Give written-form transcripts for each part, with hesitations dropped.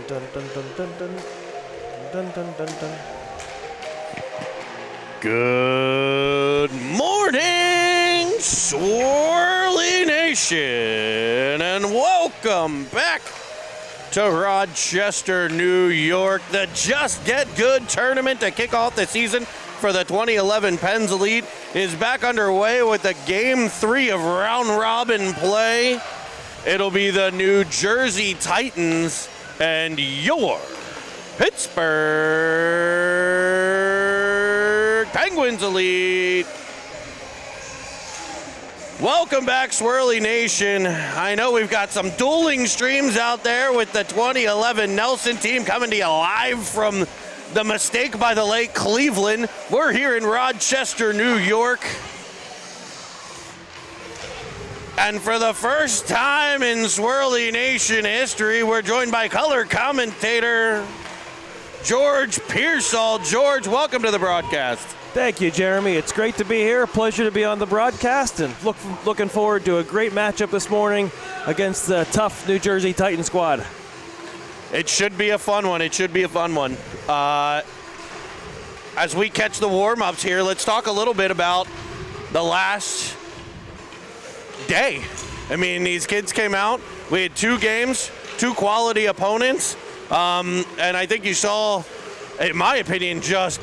dun, dun, dun, dun, dun. Dun, dun, dun, dun. Good morning, Swirly Nation, and welcome back to Rochester, New York. The Just Get Good tournament to kick off the season for the 2011 Pens Elite is back underway with the Game 3 of round robin play. It'll be the New Jersey Titans and your Pittsburgh Penguins Elite. Welcome back, Swirly Nation. I know we've got some dueling streams out there with the 2011 Nelson team coming to you live from the Mistake by the Lake, Cleveland. We're here in Rochester, New York. And for the first time in Swirly Nation history, we're joined by color commentator George Pearsall. George, welcome to the broadcast. Thank you, Jeremy. It's great to be here. A pleasure to be on the broadcast, and looking forward to a great matchup this morning against the tough New Jersey Titan squad. It should be a fun one. As we catch the warm-ups here, let's talk a little bit about the last day. I mean, these kids came out. We had two games, two quality opponents, and I think you saw, in my opinion, just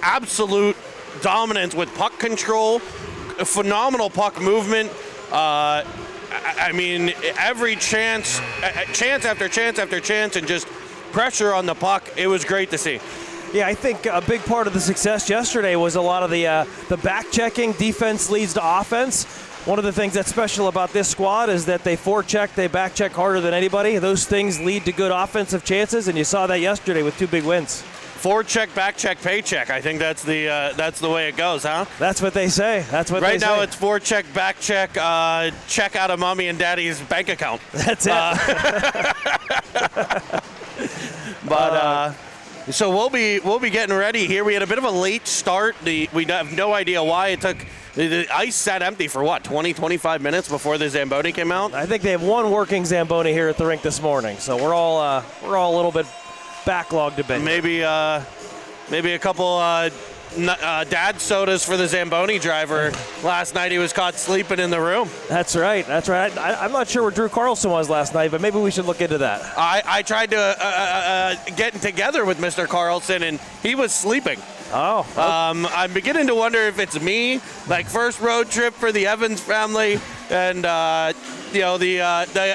absolute dominance with puck control, phenomenal puck movement. I mean, every chance after chance after chance, and just pressure on the puck. It was great to see. Yeah, I think a big part of the success yesterday was a lot of the back checking. Defense leads to offense. One of the things that's special about this squad is that they forecheck, they back check harder than anybody. Those things lead to good offensive chances, and you saw that yesterday with two big wins. Forecheck, back check, paycheck. I think that's the way it goes, huh? That's what they say. Right now it's forecheck, back check, check out of mommy and daddy's bank account. That's it. So we'll be getting ready here. We had a bit of a late start. We have no idea why it took. The ice sat empty for what, 20, 25 minutes before the Zamboni came out? I think they have one working Zamboni here at the rink this morning, so we're all a little bit backlogged a bit. Maybe a couple dad sodas for the Zamboni driver. Last night he was caught sleeping in the room. That's right. I'm not sure where Drew Carlson was last night, but maybe we should look into that. I tried to get together with Mr. Carlson, and he was sleeping. Oh. I'm beginning to wonder if it's me, like first road trip for the Evans family, and the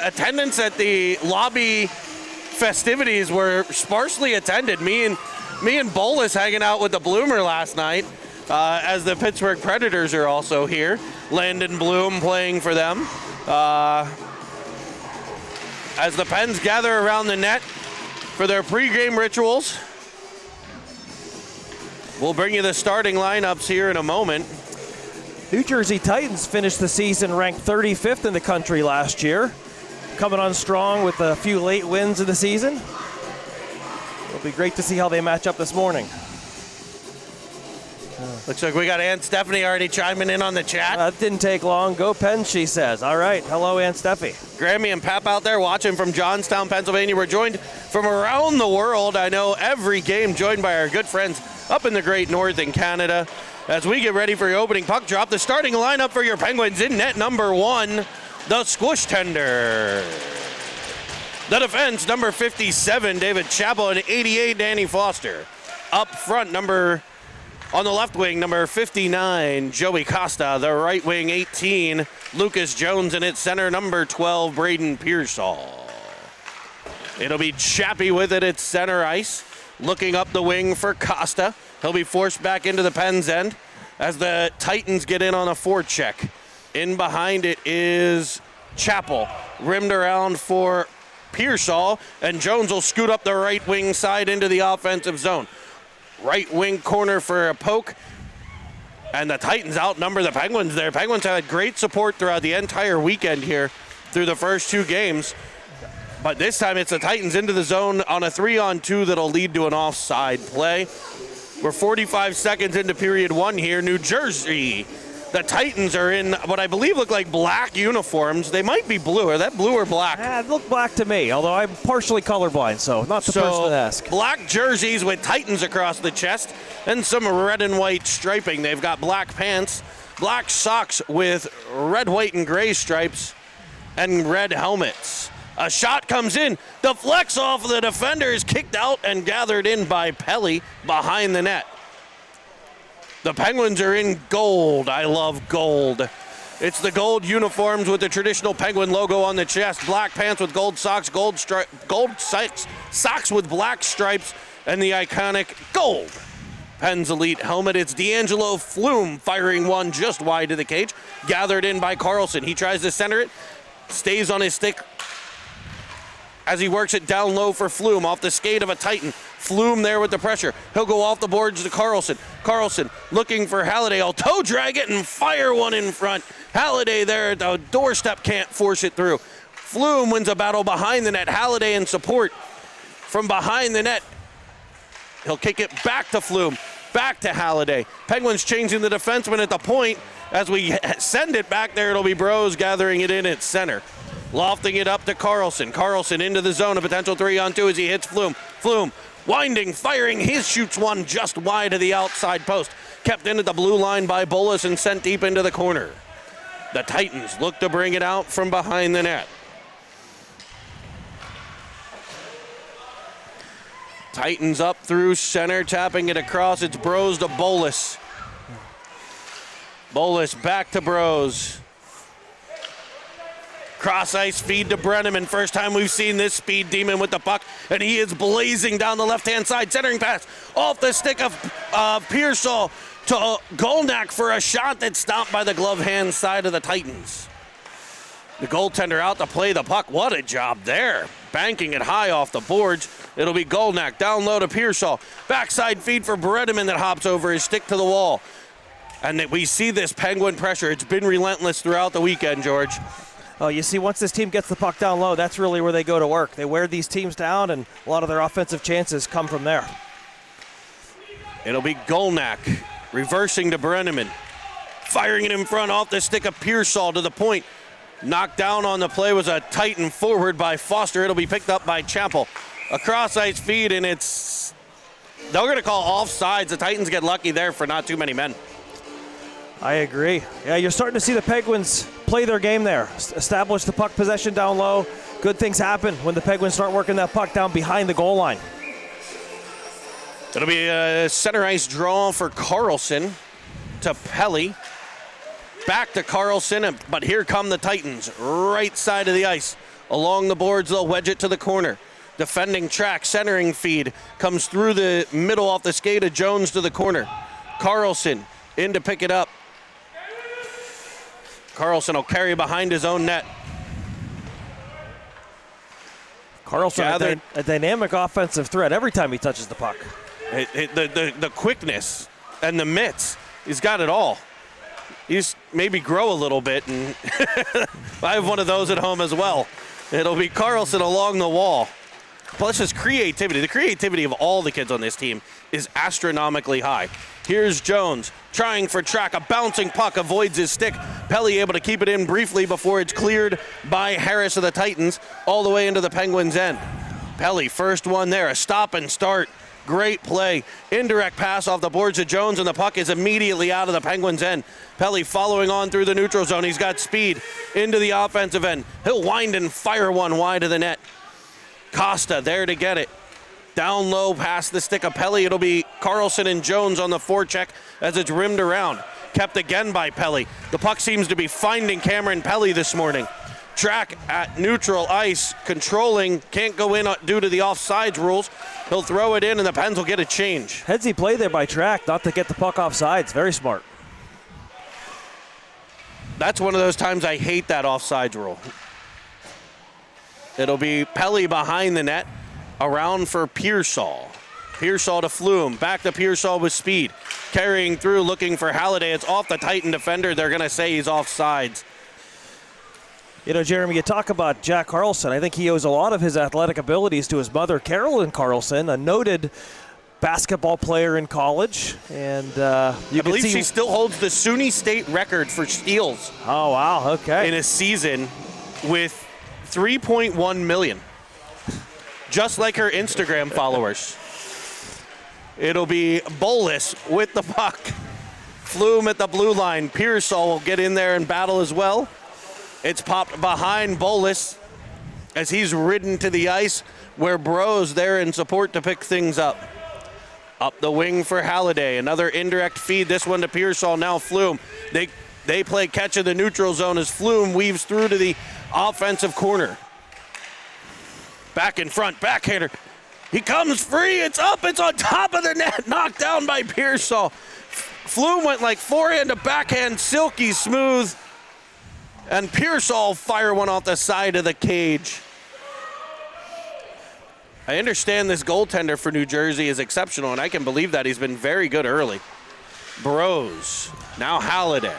attendance at the lobby festivities were sparsely attended. Me and Bolus hanging out with the Bloomer last night, as the Pittsburgh Predators are also here. Landon Bloom playing for them. As the Pens gather around the net for their pregame rituals. We'll bring you the starting lineups here in a moment. New Jersey Titans finished the season ranked 35th in the country last year, coming on strong with a few late wins in the season. It'll be great to see how they match up this morning. Looks like we got Aunt Stephanie already chiming in on the chat. That didn't take long. Go Pens, she says. All right. Hello, Aunt Steffi. Grammy and Pap out there watching from Johnstown, Pennsylvania. We're joined from around the world. I know every game joined by our good friends up in the great north in Canada. As we get ready for your opening puck drop, the starting lineup for your Penguins in net number 1, the Squish Tender. The defense, number 57, David Chappell, and 88, Danny Foster. Up front, on the left wing, number 59, Joey Costa. The right wing, 18, Lucas Jones, and at center, number 12, Braden Pearsall. It'll be Chappie with it at center ice. Looking up the wing for Costa. He'll be forced back into the Pens end as the Titans get in on a forecheck. In behind it is Chappell. Rimmed around for Pearsall, and Jones will scoot up the right wing side into the offensive zone. Right wing corner for a poke, and the Titans outnumber the Penguins there. Penguins had great support throughout the entire weekend here through the first two games. But this time it's the Titans into the zone on a 3-on-2 that'll lead to an offside play. We're 45 seconds into period 1 here. New Jersey The Titans are in what I believe look like black uniforms. They might be blue. Are that blue or black? It looked black to me, although I'm partially colorblind, so not the person to ask. Black jerseys with Titans across the chest and some red and white striping. They've got black pants, black socks with red, white, and gray stripes, and red helmets. A shot comes in, deflects off the defender, is kicked out and gathered in by Pelly behind the net. The Penguins are in gold. I love gold. It's the gold uniforms with the traditional Penguin logo on the chest, black pants with gold socks, gold socks with black stripes, and the iconic gold Pens Elite helmet. It's D'Angelo Flume firing one just wide to the cage, gathered in by Carlson. He tries to center it, stays on his stick as he works it down low for Flume off the skate of a Titan. Flume there with the pressure. He'll go off the boards to Carlson. Carlson looking for Halliday. I'll toe drag it and fire one in front. Halliday there at the doorstep, can't force it through. Flume wins a battle behind the net. Halliday in support from behind the net. He'll kick it back to Flume, back to Halliday. Penguins changing the defenseman at the point. As we send it back there, it'll be Bros gathering it in at center. Lofting it up to Carlson. Carlson into the zone, a potential 3-on-2 as he hits Flume. Flume winding, firing, he shoots one just wide of the outside post. Kept in at the blue line by Bolus and sent deep into the corner. The Titans look to bring it out from behind the net. Titans up through center, tapping it across. It's Bros to Bolus. Bolus back to Bros. Cross ice feed to Brenneman. First time we've seen this speed demon with the puck, and he is blazing down the left-hand side. Centering pass off the stick of Pearsall to Golnak for a shot that's stopped by the glove hand side of the Titans. The goaltender out to play the puck. What a job there. Banking it high off the boards. It'll be Golnak down low to Pearsall. Backside feed for Brenneman that hops over his stick to the wall. And we see this Penguin pressure. It's been relentless throughout the weekend, George. Oh, you see, once this team gets the puck down low, that's really where they go to work. They wear these teams down, and a lot of their offensive chances come from there. It'll be Golnak reversing to Brenneman. Firing it in front off the stick of Pearsall to the point. Knocked down on the play was a Titan forward by Foster. It'll be picked up by Chappell. A cross-ice feed, and they're going to call offsides. The Titans get lucky there for not too many men. I agree. Yeah, you're starting to see the Penguins play their game there. Establish the puck possession down low. Good things happen when the Penguins start working that puck down behind the goal line. It'll be a center ice draw for Carlson to Pelly. Back to Carlson, but here come the Titans. Right side of the ice. Along the boards, they'll wedge it to the corner. Defending track, centering feed. Comes through the middle off the skate of Jones to the corner. Carlson in to pick it up. Carlson will carry behind his own net. Carlson, a dynamic offensive threat every time he touches the puck. The quickness and the mitts, he's got it all. He's maybe grow a little bit, and I have one of those at home as well. It'll be Carlson along the wall. Plus his creativity. The creativity of all the kids on this team is astronomically high. Here's Jones trying for track. A bouncing puck avoids his stick. Pelly able to keep it in briefly before it's cleared by Harris of the Titans all the way into the Penguins' end. Pelly, first one there. A stop and start. Great play. Indirect pass off the boards of Jones, and the puck is immediately out of the Penguins' end. Pelly following on through the neutral zone. He's got speed into the offensive end. He'll wind and fire one wide of the net. Costa there to get it. Down low past the stick of Pelly. It'll be Carlson and Jones on the forecheck as it's rimmed around. Kept again by Pelly. The puck seems to be finding Cameron Pelly this morning. Track at neutral ice, controlling, can't go in due to the offsides rules. He'll throw it in, and the Pens will get a change. Headsy play there by Track, not to get the puck offsides. Very smart. That's one of those times I hate that offsides rule. It'll be Pelly behind the net, around for Pearsall. Pearsall to Flume, back to Pearsall with speed. Carrying through, looking for Halliday. It's off the Titan defender. They're going to say he's offsides. You know, Jeremy, you talk about Jack Carlson. I think he owes a lot of his athletic abilities to his mother, Carolyn Carlson, a noted basketball player in college, and I believe she still holds the SUNY State record for steals. Oh, wow, okay. In a season with 3.1 million. Just like her Instagram followers. It'll be Bolus with the puck. Flume at the blue line. Pearsall will get in there and battle as well. It's popped behind Bolus as he's ridden to the ice, where Bro's there in support to pick things up. Up the wing for Halliday. Another indirect feed. This one to Pearsall. Now Flume. They play catch in the neutral zone as Flume weaves through to the offensive corner. Back in front. Backhander. He comes free. It's up. It's on top of the net. Knocked down by Pearsall. Flume went like forehand to backhand, silky smooth. And Pearsall fire one off the side of the cage. I understand this goaltender for New Jersey is exceptional, and I can believe that. He's been very good early. Bros. Now Halliday.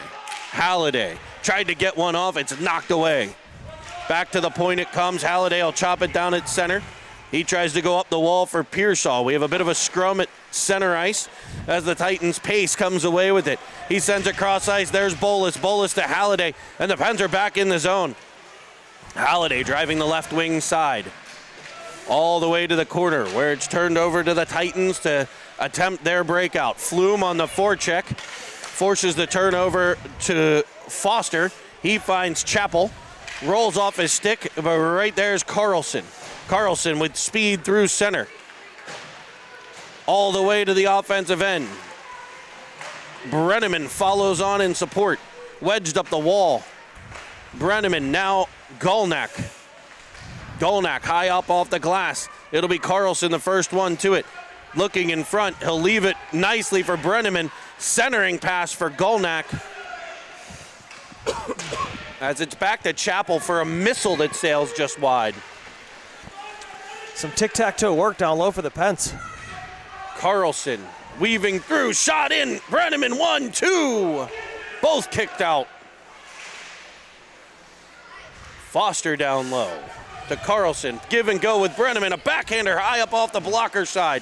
Halliday tried to get one off. It's knocked away. Back to the point it comes. Halliday will chop it down at center. He tries to go up the wall for Pearsall. We have a bit of a scrum at center ice as the Titans' pace comes away with it. He sends it cross ice. There's Bolus. Bolus to Halliday, and the Pens are back in the zone. Halliday driving the left wing side all the way to the corner, where it's turned over to the Titans to attempt their breakout. Flume on the forecheck forces the turnover to Foster. He finds Chappell, rolls off his stick, but right there's Carlson. Carlson with speed through center. All the way to the offensive end. Brenneman follows on in support. Wedged up the wall. Brenneman now Golnack. Golnack high up off the glass. It'll be Carlson the first one to it. Looking in front. He'll leave it nicely for Brenneman. Centering pass for Golnack. As it's back to Chappell for a missile that sails just wide. Some tic-tac-toe work down low for the Pens. Carlson weaving through, shot in. Brenneman 1-2. Both kicked out. Foster down low to Carlson. Give and go with Brenneman. A backhander high up off the blocker side.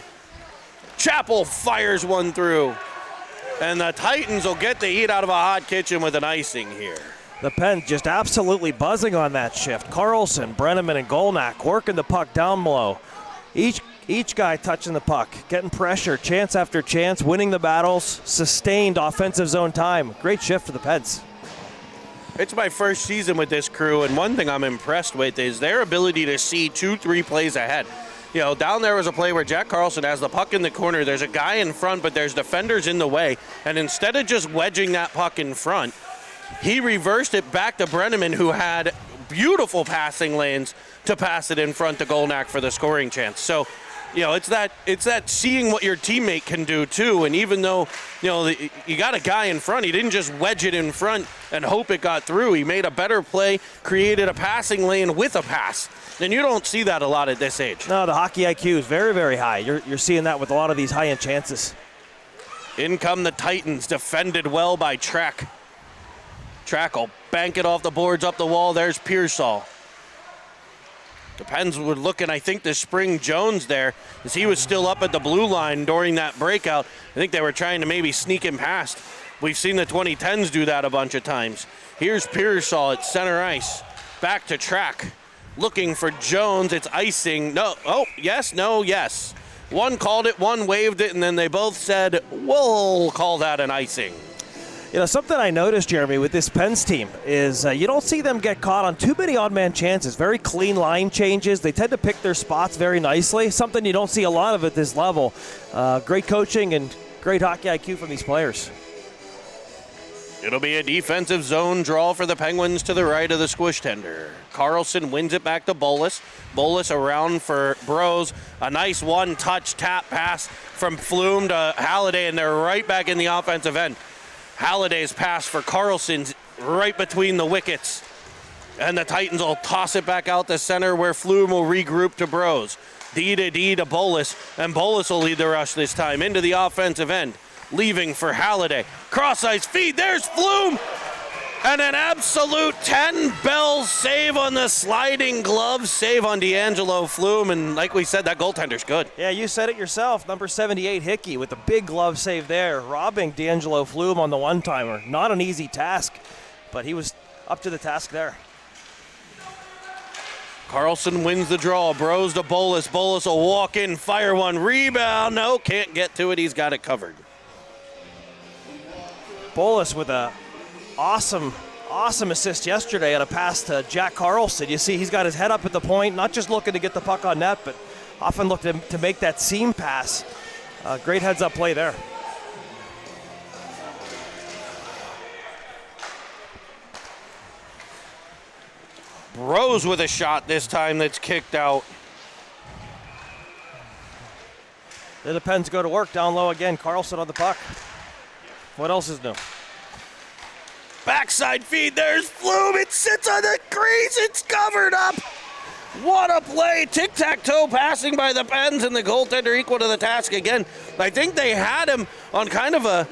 Chappell fires one through. And the Titans will get the heat out of a hot kitchen with an icing here. The Pens just absolutely buzzing on that shift. Carlson, Brenneman, and Golnack working the puck down low. Each guy touching the puck, getting pressure, chance after chance, winning the battles, sustained offensive zone time. Great shift for the Pens. It's my first season with this crew, and one thing I'm impressed with is their ability to see 2-3 plays ahead. You know, down there was a play where Jack Carlson has the puck in the corner. There's a guy in front, but there's defenders in the way. And instead of just wedging that puck in front, he reversed it back to Brenneman, who had beautiful passing lanes to pass it in front to Golnack for the scoring chance. So, you know, it's that seeing what your teammate can do too. And even though, you know, you got a guy in front, he didn't just wedge it in front and hope it got through. He made a better play, created a passing lane with a pass. And you don't see that a lot at this age. No, the hockey IQ is very, very high. You're seeing that with a lot of these high-end chances. In come the Titans, defended well by Track. Track will bank it off the boards, up the wall. There's Pearsall. The Pens were looking, I think, to spring Jones there, as he was still up at the blue line during that breakout. I think they were trying to maybe sneak him past. We've seen the 2010s do that a bunch of times. Here's Pearsall at center ice. Back to Track. Looking for Jones. It's icing. No. Oh, yes, no, yes. One called it, one waved it, and then they both said, we'll call that an icing. You know, something I noticed, Jeremy, with this Pens team is you don't see them get caught on too many odd-man chances. Very clean line changes. They tend to pick their spots very nicely, something you don't see a lot of at this level. Great coaching and great hockey IQ from these players. It'll be a defensive zone draw for the Penguins to the right of the squish tender. Carlson wins it back to Bolus. Bolus around for Bros. A nice one-touch tap pass from Flume to Halliday, and they're right back in the offensive end. Halliday's pass for Carlson's right between the wickets. And the Titans will toss it back out the center where Flume will regroup to Bros. D to Bolus, and Bolus will lead the rush this time into the offensive end. Leaving for Halliday. Cross-ice feed, there's Flume! And an absolute 10-bell save on the sliding glove save on D'Angelo Flume. And like we said, that goaltender's good. Yeah, you said it yourself. Number 78, Hickey, with a big glove save there, robbing D'Angelo Flume on the one-timer. Not an easy task, but he was up to the task there. Carlson wins the draw. Bros to Bolus. Bolus will walk in, fire one, rebound. No, can't get to it. He's got it covered. Bolus with a awesome assist yesterday on a pass to Jack Carlson. You see he's got his head up at the point, not just looking to get the puck on net, but often looking to make that seam pass. Great heads-up play there. Rose with a shot this time that's kicked out. The Pens go to work down low again. Carlson on the puck. What else is new? Backside feed, there's Flume. It sits on the crease. It's covered up. What a play. Tic-tac-toe passing by the Pens, and the goaltender equal to the task again. I think they had him on kind of a,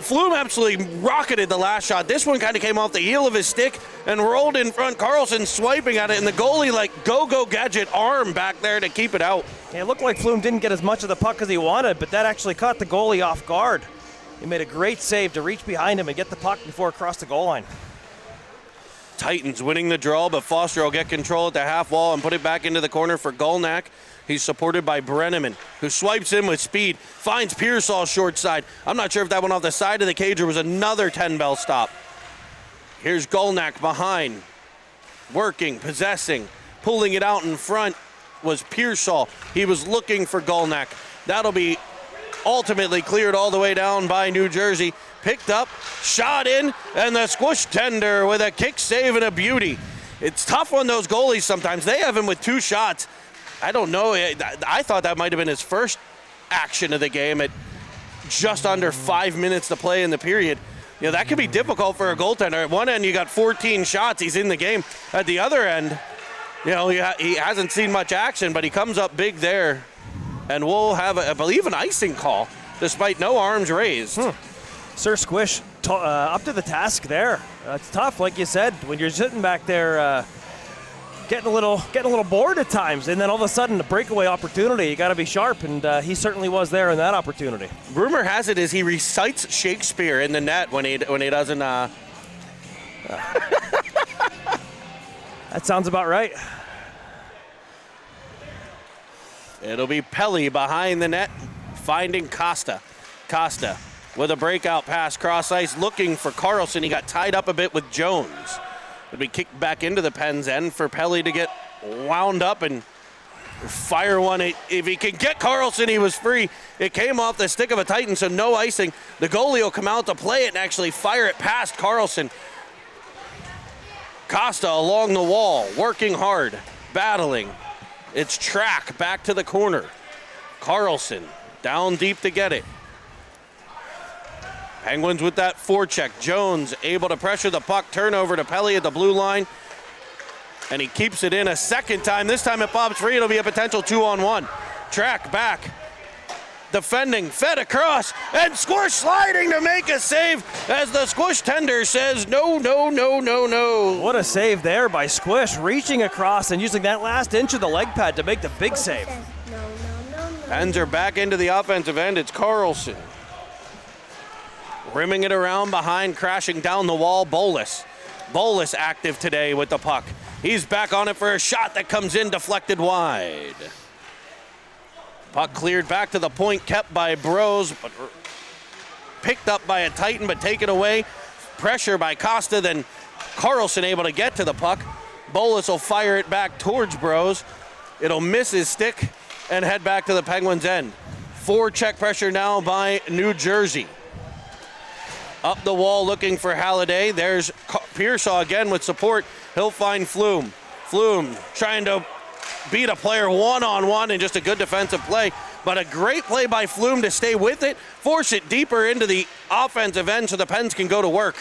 Flume absolutely rocketed the last shot. This one kind of came off the heel of his stick and rolled in front. Carlson swiping at it, and the goalie like go-go gadget arm back there to keep it out. Yeah, it looked like Flume didn't get as much of the puck as he wanted, but that actually caught the goalie off guard. He made a great save to reach behind him and get the puck before it crossed the goal line. Titans winning the draw, but Foster will get control at the half wall and put it back into the corner for Golnak. He's supported by Brenneman, who swipes in with speed, finds Pearsall short side. I'm not sure if that went off the side of the cage or was another 10-bell stop. Here's Golnak behind, working, possessing, pulling it out in front was Pearsall. He was looking for Golnak. That'll be ultimately cleared all the way down by New Jersey. Picked up, shot in, and the squish tender with a kick save and a beauty. It's tough on those goalies sometimes. They have him with 2 shots. I don't know. I thought that might have been his first action of the game at just under 5 minutes to play in the period. You know, that can be difficult for a goaltender. At one end, you got 14 shots. He's in the game. At the other end, you know, he hasn't seen much action, but he comes up big there. And we'll have, I believe, an icing call, despite no arms raised. Sir Squish up to the task there. It's tough, like you said, when you're sitting back there getting a little bored at times, and then all of a sudden a breakaway opportunity. You got to be sharp, and he certainly was there in that opportunity. Rumor has it is he recites Shakespeare in the net when he doesn't. That sounds about right. It'll be Pelly behind the net, finding Costa. Costa with a breakout pass cross ice, looking for Carlson. He got tied up a bit with Jones. It'll be kicked back into the Pens' end for Pelly to get wound up and fire one. If he can get Carlson, he was free. It came off the stick of a Titan, so no icing. The goalie will come out to play it and actually fire it past Carlson. Costa along the wall, working hard, battling. It's Track back to the corner. Carlson down deep to get it. Penguins with that forecheck. Jones able to pressure the puck. Turnover to Pelly at the blue line. And he keeps it in a second time. This time it bobs free. It'll be a potential 2-on-1. Track back. Defending, fed across, and Squish sliding to make a save as the Squish tender says no, no, no, no, no. What a save there by Squish, reaching across and using that last inch of the leg pad to make the big save. Pens are back into the offensive end. It's Carlson. Rimming it around behind, crashing down the wall, Bolus. Bolus active today with the puck. He's back on it for a shot that comes in, deflected wide. Puck cleared back to the point, kept by Bros, but picked up by a Titan, but taken away. Pressure by Costa, then Carlson able to get to the puck. Bolus will fire it back towards Bros. It'll miss his stick and head back to the Penguins' end. Forecheck pressure now by New Jersey. Up the wall looking for Halliday. There's Pearsall again with support. He'll find Flume. Flume trying to beat a player one-on-one and just a good defensive play. But a great play by Flume to stay with it, force it deeper into the offensive end so the Pens can go to work.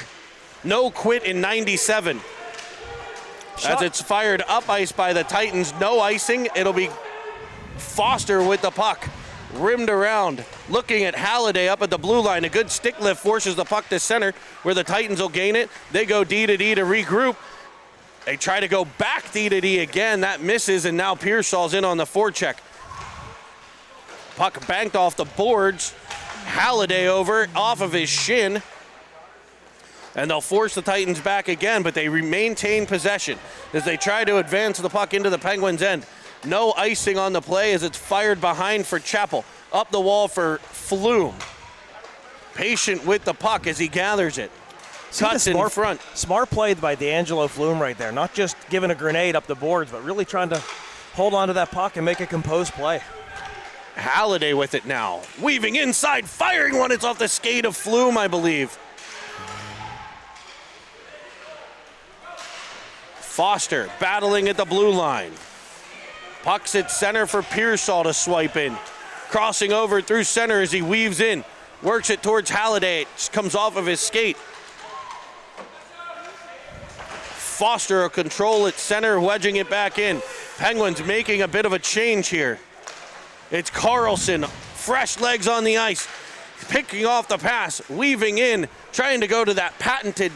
No quit in 97. As it's fired up ice by the Titans. No icing. It'll be Foster with the puck. rimmed around, looking at Halliday up at the blue line. A good stick lift forces the puck to center where the Titans will gain it. They go D to D to regroup. They try to go back D to D again. That misses, and now Pearsall's in on the forecheck. Puck banked off the boards. Halliday over, off of his shin. And they'll force the Titans back again, but they maintain possession as they try to advance the puck into the Penguins' end. No icing on the play as it's fired behind for Chappell. Up the wall for Flume. Patient with the puck as he gathers it. Cuts in front. Smart play by D'Angelo Flume right there. Not just giving a grenade up the boards, but really trying to hold on to that puck and make a composed play. Halliday with it now. Weaving inside, firing one. It's off the skate of Flume, I believe. Foster battling at the blue line. Puck's at center for Pearsall to swipe in. Crossing over through center as he weaves in. Works it towards Halliday. It just comes off of his skate. Foster a control at center, wedging it back in. Penguins making a bit of a change here. It's Carlson, fresh legs on the ice, picking off the pass, weaving in, trying to go to that patented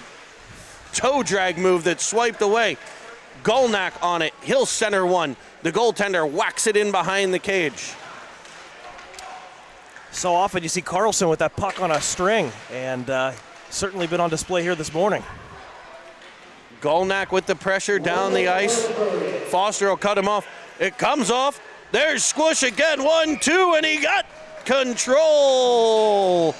toe drag move that swiped away. Golnak on it, he'll center one. The goaltender whacks it in behind the cage. So often you see Carlson with that puck on a string, and certainly been on display here this morning. Golnak with the pressure down the ice. Foster will cut him off. It comes off. There's Squish again. 1-2, and he got control.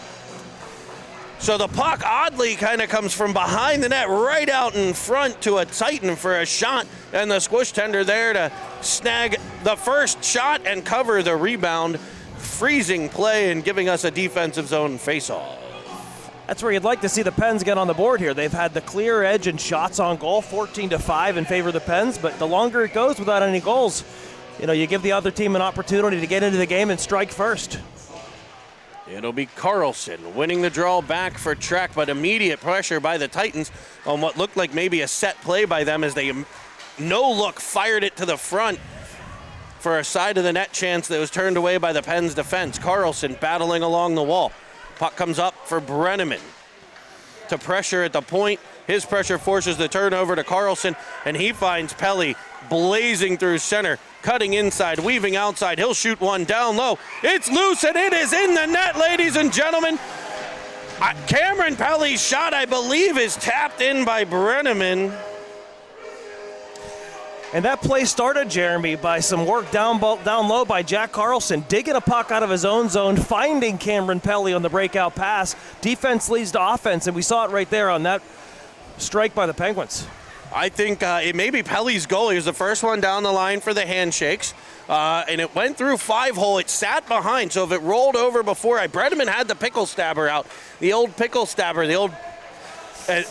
So the puck oddly kind of comes from behind the net right out in front to a Titan for a shot, and the Squish tender there to snag the first shot and cover the rebound. Freezing play and giving us a defensive zone faceoff. That's where you'd like to see the Pens get on the board here. They've had the clear edge in shots on goal, 14-5 in favor of the Pens, but the longer it goes without any goals, you give the other team an opportunity to get into the game and strike first. It'll be Carlson winning the draw back for Trek, but immediate pressure by the Titans on what looked like maybe a set play by them as they no-look fired it to the front for a side of the net chance that was turned away by the Pens defense. Carlson battling along the wall. Puck comes up for Brenneman to pressure at the point. His pressure forces the turnover to Carlson, and he finds Pelly blazing through center, cutting inside, weaving outside. He'll shoot one down low. It's loose, and it is in the net, ladies and gentlemen. Cameron Pelly's shot, I believe, is tapped in by Brenneman. And that play started, Jeremy, by some work down low by Jack Carlson, digging a puck out of his own zone, finding Cameron Pelly on the breakout pass. Defense leads to offense, and we saw it right there on that strike by the Penguins. I think it may be Pelly's goal. He was the first one down the line for the handshakes, and it went through 5-hole. It sat behind, so if it rolled over before, Brenneman had the pickle stabber out, the old pickle stabber,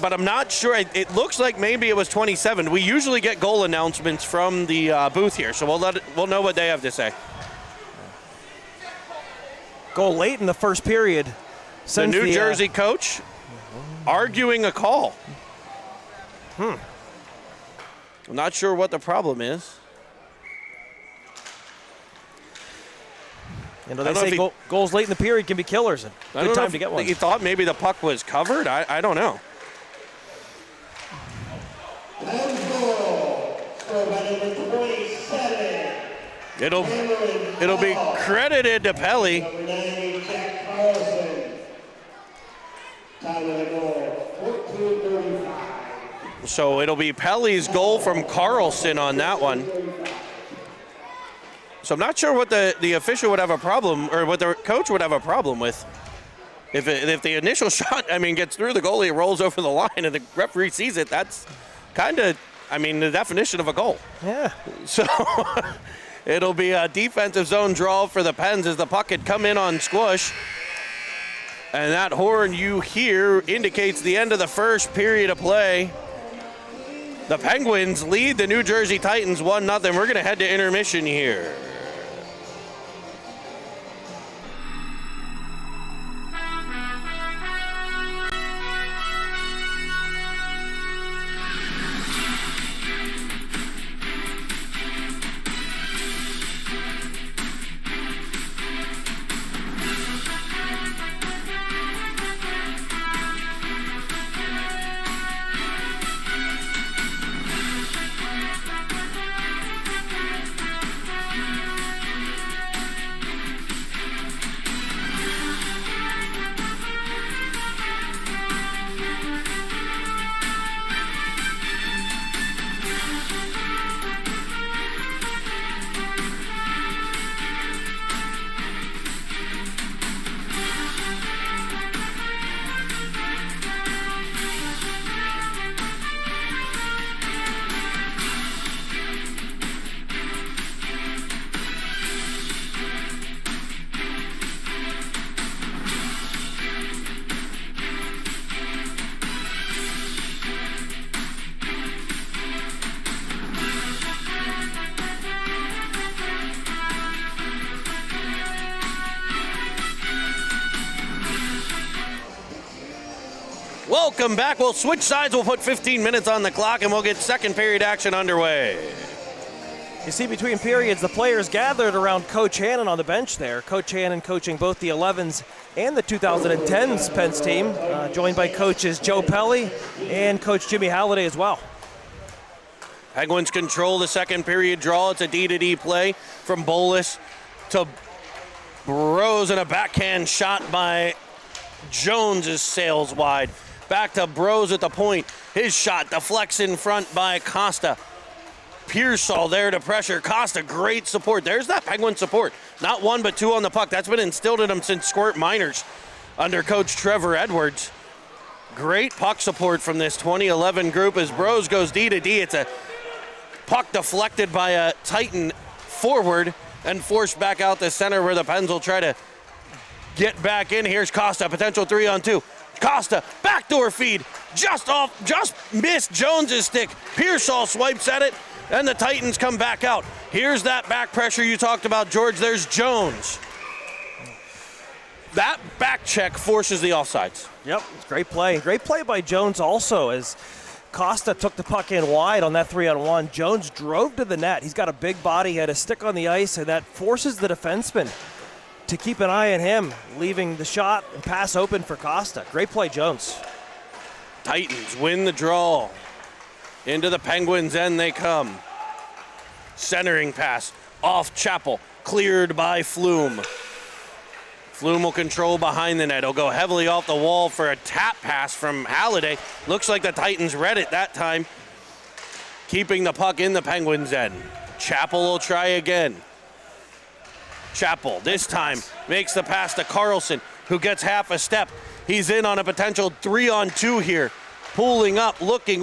but I'm not sure. It looks like maybe it was 27. We usually get goal announcements from the booth here, so we'll know what they have to say. Goal late in the first period. The New Jersey coach arguing a call. I'm not sure what the problem is. They say goals late in the period can be killers. And good time to get one. He thought maybe the puck was covered. I don't know. It'll be credited to Pelly. So it'll be Pelly's goal from Carlson on that one. So I'm not sure what the official would have a problem, or what the coach would have a problem with. If the initial shot, gets through the goalie, it rolls over the line, and the referee sees it, that's kind of, the definition of a goal. Yeah. So it'll be a defensive zone draw for the Pens as the puck had come in on Squish. And that horn you hear indicates the end of the first period of play. The Penguins lead the New Jersey Titans 1-0. We're going to head to intermission here. Welcome back. We'll switch sides. We'll put 15 minutes on the clock, and we'll get second period action underway. You see, between periods, the players gathered around Coach Hannan on the bench there. Coach Hannan coaching both the 11s and the 2010s Pens team, joined by coaches Joe Pelly and Coach Jimmy Halliday as well. Penguins control the second period draw. It's a D-to-D play from Bolus to Rose, and a backhand shot by Jones is sails wide. Back to Bros at the point. His shot deflects in front by Costa. Pearsall there to pressure. Costa, great support. There's that Penguin support. Not one, but two on the puck. That's been instilled in them since Squirt Miners under Coach Trevor Edwards. Great puck support from this 2011 group as Bros goes D-to-D. It's a puck deflected by a Titan forward and forced back out the center where the Pens will try to get back in. Here's Costa, potential 3-on-2. Costa, backdoor feed, just missed Jones's stick. Pearsall swipes at it, and the Titans come back out. Here's that back pressure you talked about, George. There's Jones. That back check forces the offsides. Yep, it's great play. Great play by Jones also as Costa took the puck in wide on that 3-on-1. Jones drove to the net. He's got a big body, had a stick on the ice, and that forces the defenseman to keep an eye on him, leaving the shot and pass open for Costa. Great play, Jones. Titans win the draw. Into the Penguins' end they come. Centering pass off Chappell, cleared by Flume. Flume will control behind the net. He'll go heavily off the wall for a tap pass from Halliday. Looks like the Titans read it that time, keeping the puck in the Penguins' end. Chappell will try again. Chappell, this time, makes the pass to Carlson, who gets half a step. He's in on a potential 3-on-2 here. Pulling up, looking.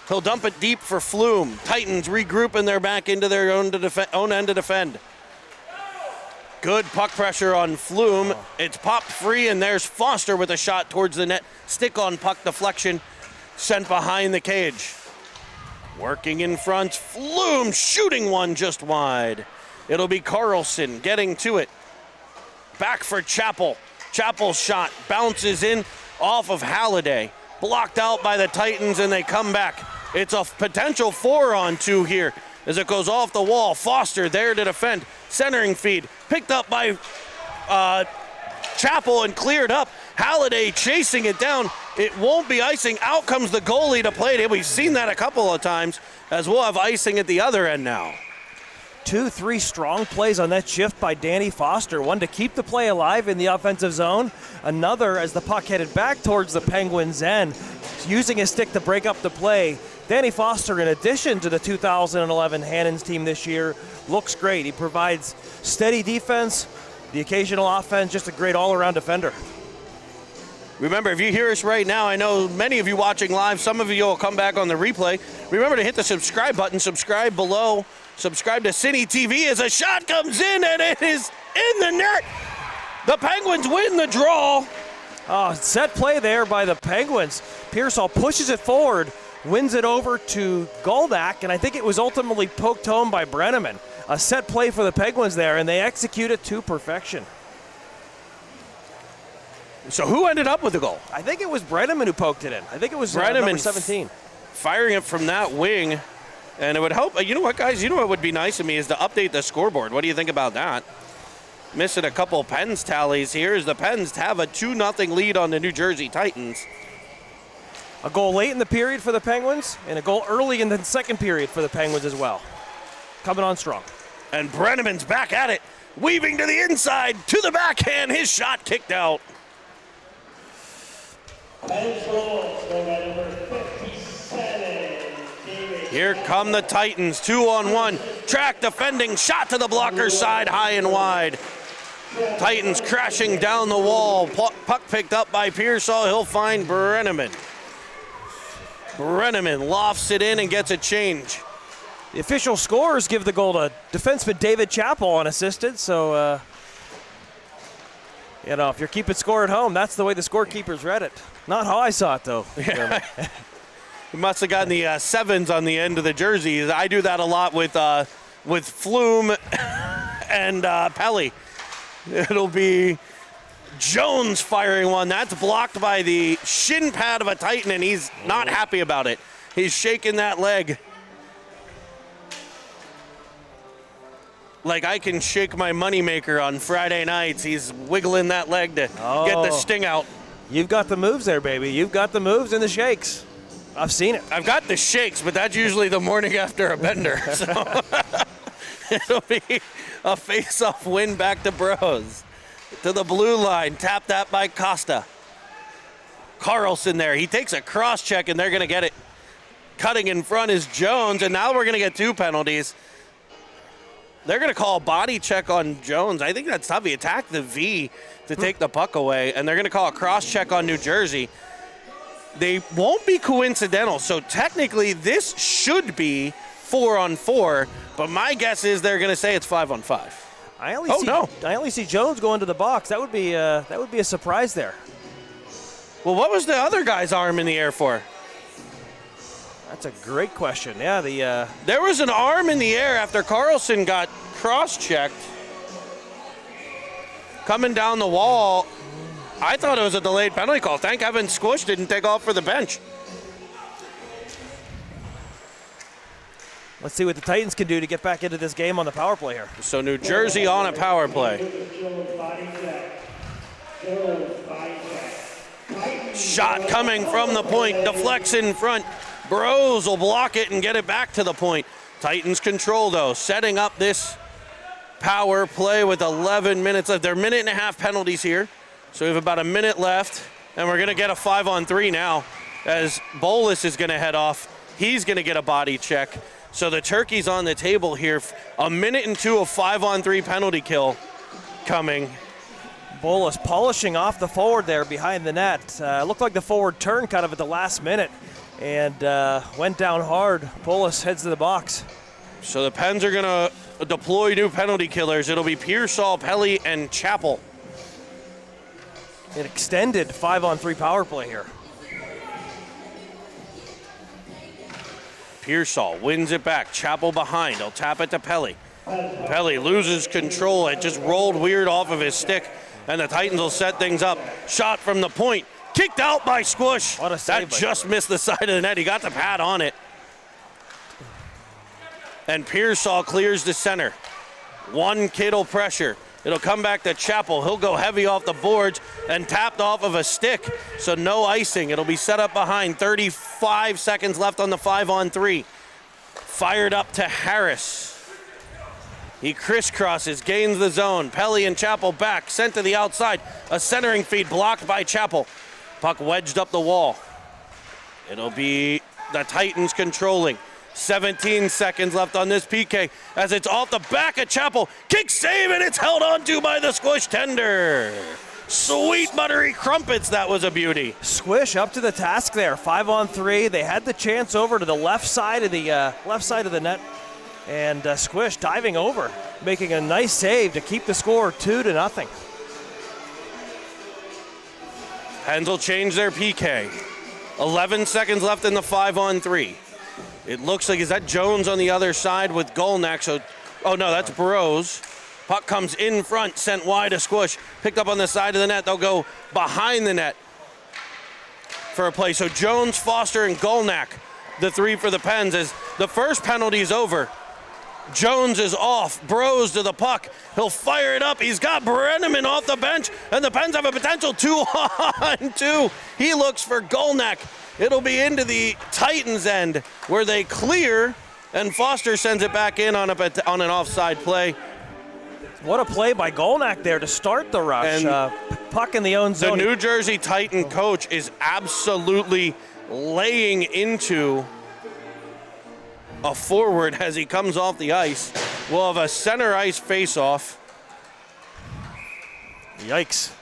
He'll dump it deep for Flume. Titans regrouping their back into their own end to defend. Good puck pressure on Flume. It's popped free, and there's Foster with a shot towards the net. Stick on puck deflection, sent behind the cage. Working in front, Flume shooting one just wide. It'll be Carlson getting to it. Back for Chappell. Chappell's shot bounces in off of Halliday. Blocked out by the Titans, and they come back. It's a potential 4-on-2 here as it goes off the wall. Foster there to defend. Centering feed picked up by Chappell and cleared up. Halliday chasing it down. It won't be icing. Out comes the goalie to play it. We've seen that a couple of times as we'll have icing at the other end now. 2-3 strong plays on that shift by Danny Foster. One to keep the play alive in the offensive zone. Another as the puck headed back towards the Penguins' end, using his stick to break up the play. Danny Foster, in addition to the 2011 Hannan's team this year, looks great. He provides steady defense, the occasional offense, just a great all-around defender. Remember, if you hear us right now, I know many of you watching live, some of you will come back on the replay. Remember to hit the subscribe button, subscribe below, subscribe to Cine TV as a shot comes in, and it is in the net. The Penguins win the draw. Oh, set play there by the Penguins. Pearsall pushes it forward, wins it over to Goldak, and I think it was ultimately poked home by Brenneman. A set play for the Penguins there, and they execute it to perfection. So who ended up with the goal? I think it was Brenneman who poked it in. I think it was number 17. Firing it from that wing, and it would help. You know what, guys? You know what would be nice of me is to update the scoreboard. What do you think about that? Missing a couple Pens tallies here as the Pens have a 2-0 lead on the New Jersey Titans. A goal late in the period for the Penguins, and a goal early in the second period for the Penguins as well. Coming on strong. And Brenneman's back at it, weaving to the inside, to the backhand, his shot kicked out. Here come the Titans, 2-on-1. Track defending, shot to the blocker's side, high and wide. Titans crashing down the wall. Puck picked up by Pearsall. He'll find Brenneman. Brenneman lofts it in and gets a change. The official scores give the goal to defenseman David Chappell unassisted, so you know, if you're keeping score at home, that's the way the scorekeepers read it. Not how I saw it, though. We must have gotten the sevens on the end of the jerseys. I do that a lot with Flume and Pelly. It'll be Jones firing one. That's blocked by the shin pad of a Titan, and he's not happy about it. He's shaking that leg. Like I can shake my moneymaker on Friday nights. He's wiggling that leg to get the sting out. You've got the moves there, baby. You've got the moves and the shakes. I've seen it. I've got the shakes, but that's usually the morning after a bender. So it'll be a face-off win back to Bros. To the blue line, tap that by Costa. Carlson there, he takes a cross check and they're gonna get it. Cutting in front is Jones, and now we're gonna get 2 penalties. They're gonna call a body check on Jones. I think that's tough. He attacked the V to take the puck away, and they're gonna call a cross check on New Jersey. They won't be coincidental, so technically this should be 4-on-4, but my guess is they're gonna say it's 5-on-5. I only see Jones going to the box. That would be a surprise there. Well, what was the other guy's arm in the air for? That's a great question. Yeah, there was an arm in the air after Carlson got cross-checked. Coming down the wall, I thought it was a delayed penalty call. Thank heaven Squish didn't take off for the bench. Let's see what the Titans can do to get back into this game on the power play here. So New Jersey on a power play. Shot coming from the point, deflects in front. Bros will block it and get it back to the point. Titans control though, setting up this power play with 11 minutes left. There are 1.5 minute penalties here. So we have about a minute left, and we're gonna get a 5-on-3 now as Bolus is gonna head off. He's gonna get a body check. So the turkey's on the table here. 1.2 minutes of 5-on-3 penalty kill coming. Bolus polishing off the forward there behind the net. Looked like the forward turned kind of at the last minute and went down hard. Bolus heads to the box. So the Pens are gonna deploy new penalty killers. It'll be Pearsall, Pelly, and Chappell. An extended 5-on-3 power play here. Pearsall wins it back. Chappell behind. He'll tap it to Pelly. Pelly loses control. It just rolled weird off of his stick, and the Titans will set things up. Shot from the point. Kicked out by Squish. What a save. That just missed the side of the net. He got the pad on it. And Pearsall clears the center. One Kittle pressure. It'll come back to Chappell. He'll go heavy off the boards and tapped off of a stick, so no icing. It'll be set up behind. 35 seconds left on the 5-on-3. Fired up to Harris. He crisscrosses, gains the zone. Pelly and Chappell back, sent to the outside. A centering feed blocked by Chappell. Puck wedged up the wall. It'll be the Titans controlling. 17 seconds left on this PK as it's off the back of Chappell. Kick save, and it's held on to by the Squish tender. Sweet buttery crumpets, that was a beauty. Squish up to the task there, 5-on-3. They had the chance over to the left side of the net, and Squish diving over, making a nice save to keep the score 2-0. Pens will change their PK. 11 seconds left in the 5-on-3. It looks like, is that Jones on the other side with Golnack? So, oh no, that's Bros. Puck comes in front, sent wide to Squish. Picked up on the side of the net. They'll go behind the net for a play. So Jones, Foster, and Golnack, the 3 for the Pens, as the first penalty is over. Jones is off. Bros to the puck. He'll fire it up. He's got Brenneman off the bench, and the Pens have a potential 2-on-2. He looks for Golnack. It'll be into the Titans' end where they clear, and Foster sends it back in on an offside play. What a play by Golnack there to start the rush. Puck in the own zone. The New Jersey Titan coach is absolutely laying into a forward as he comes off the ice. We'll have a center ice face-off. Yikes.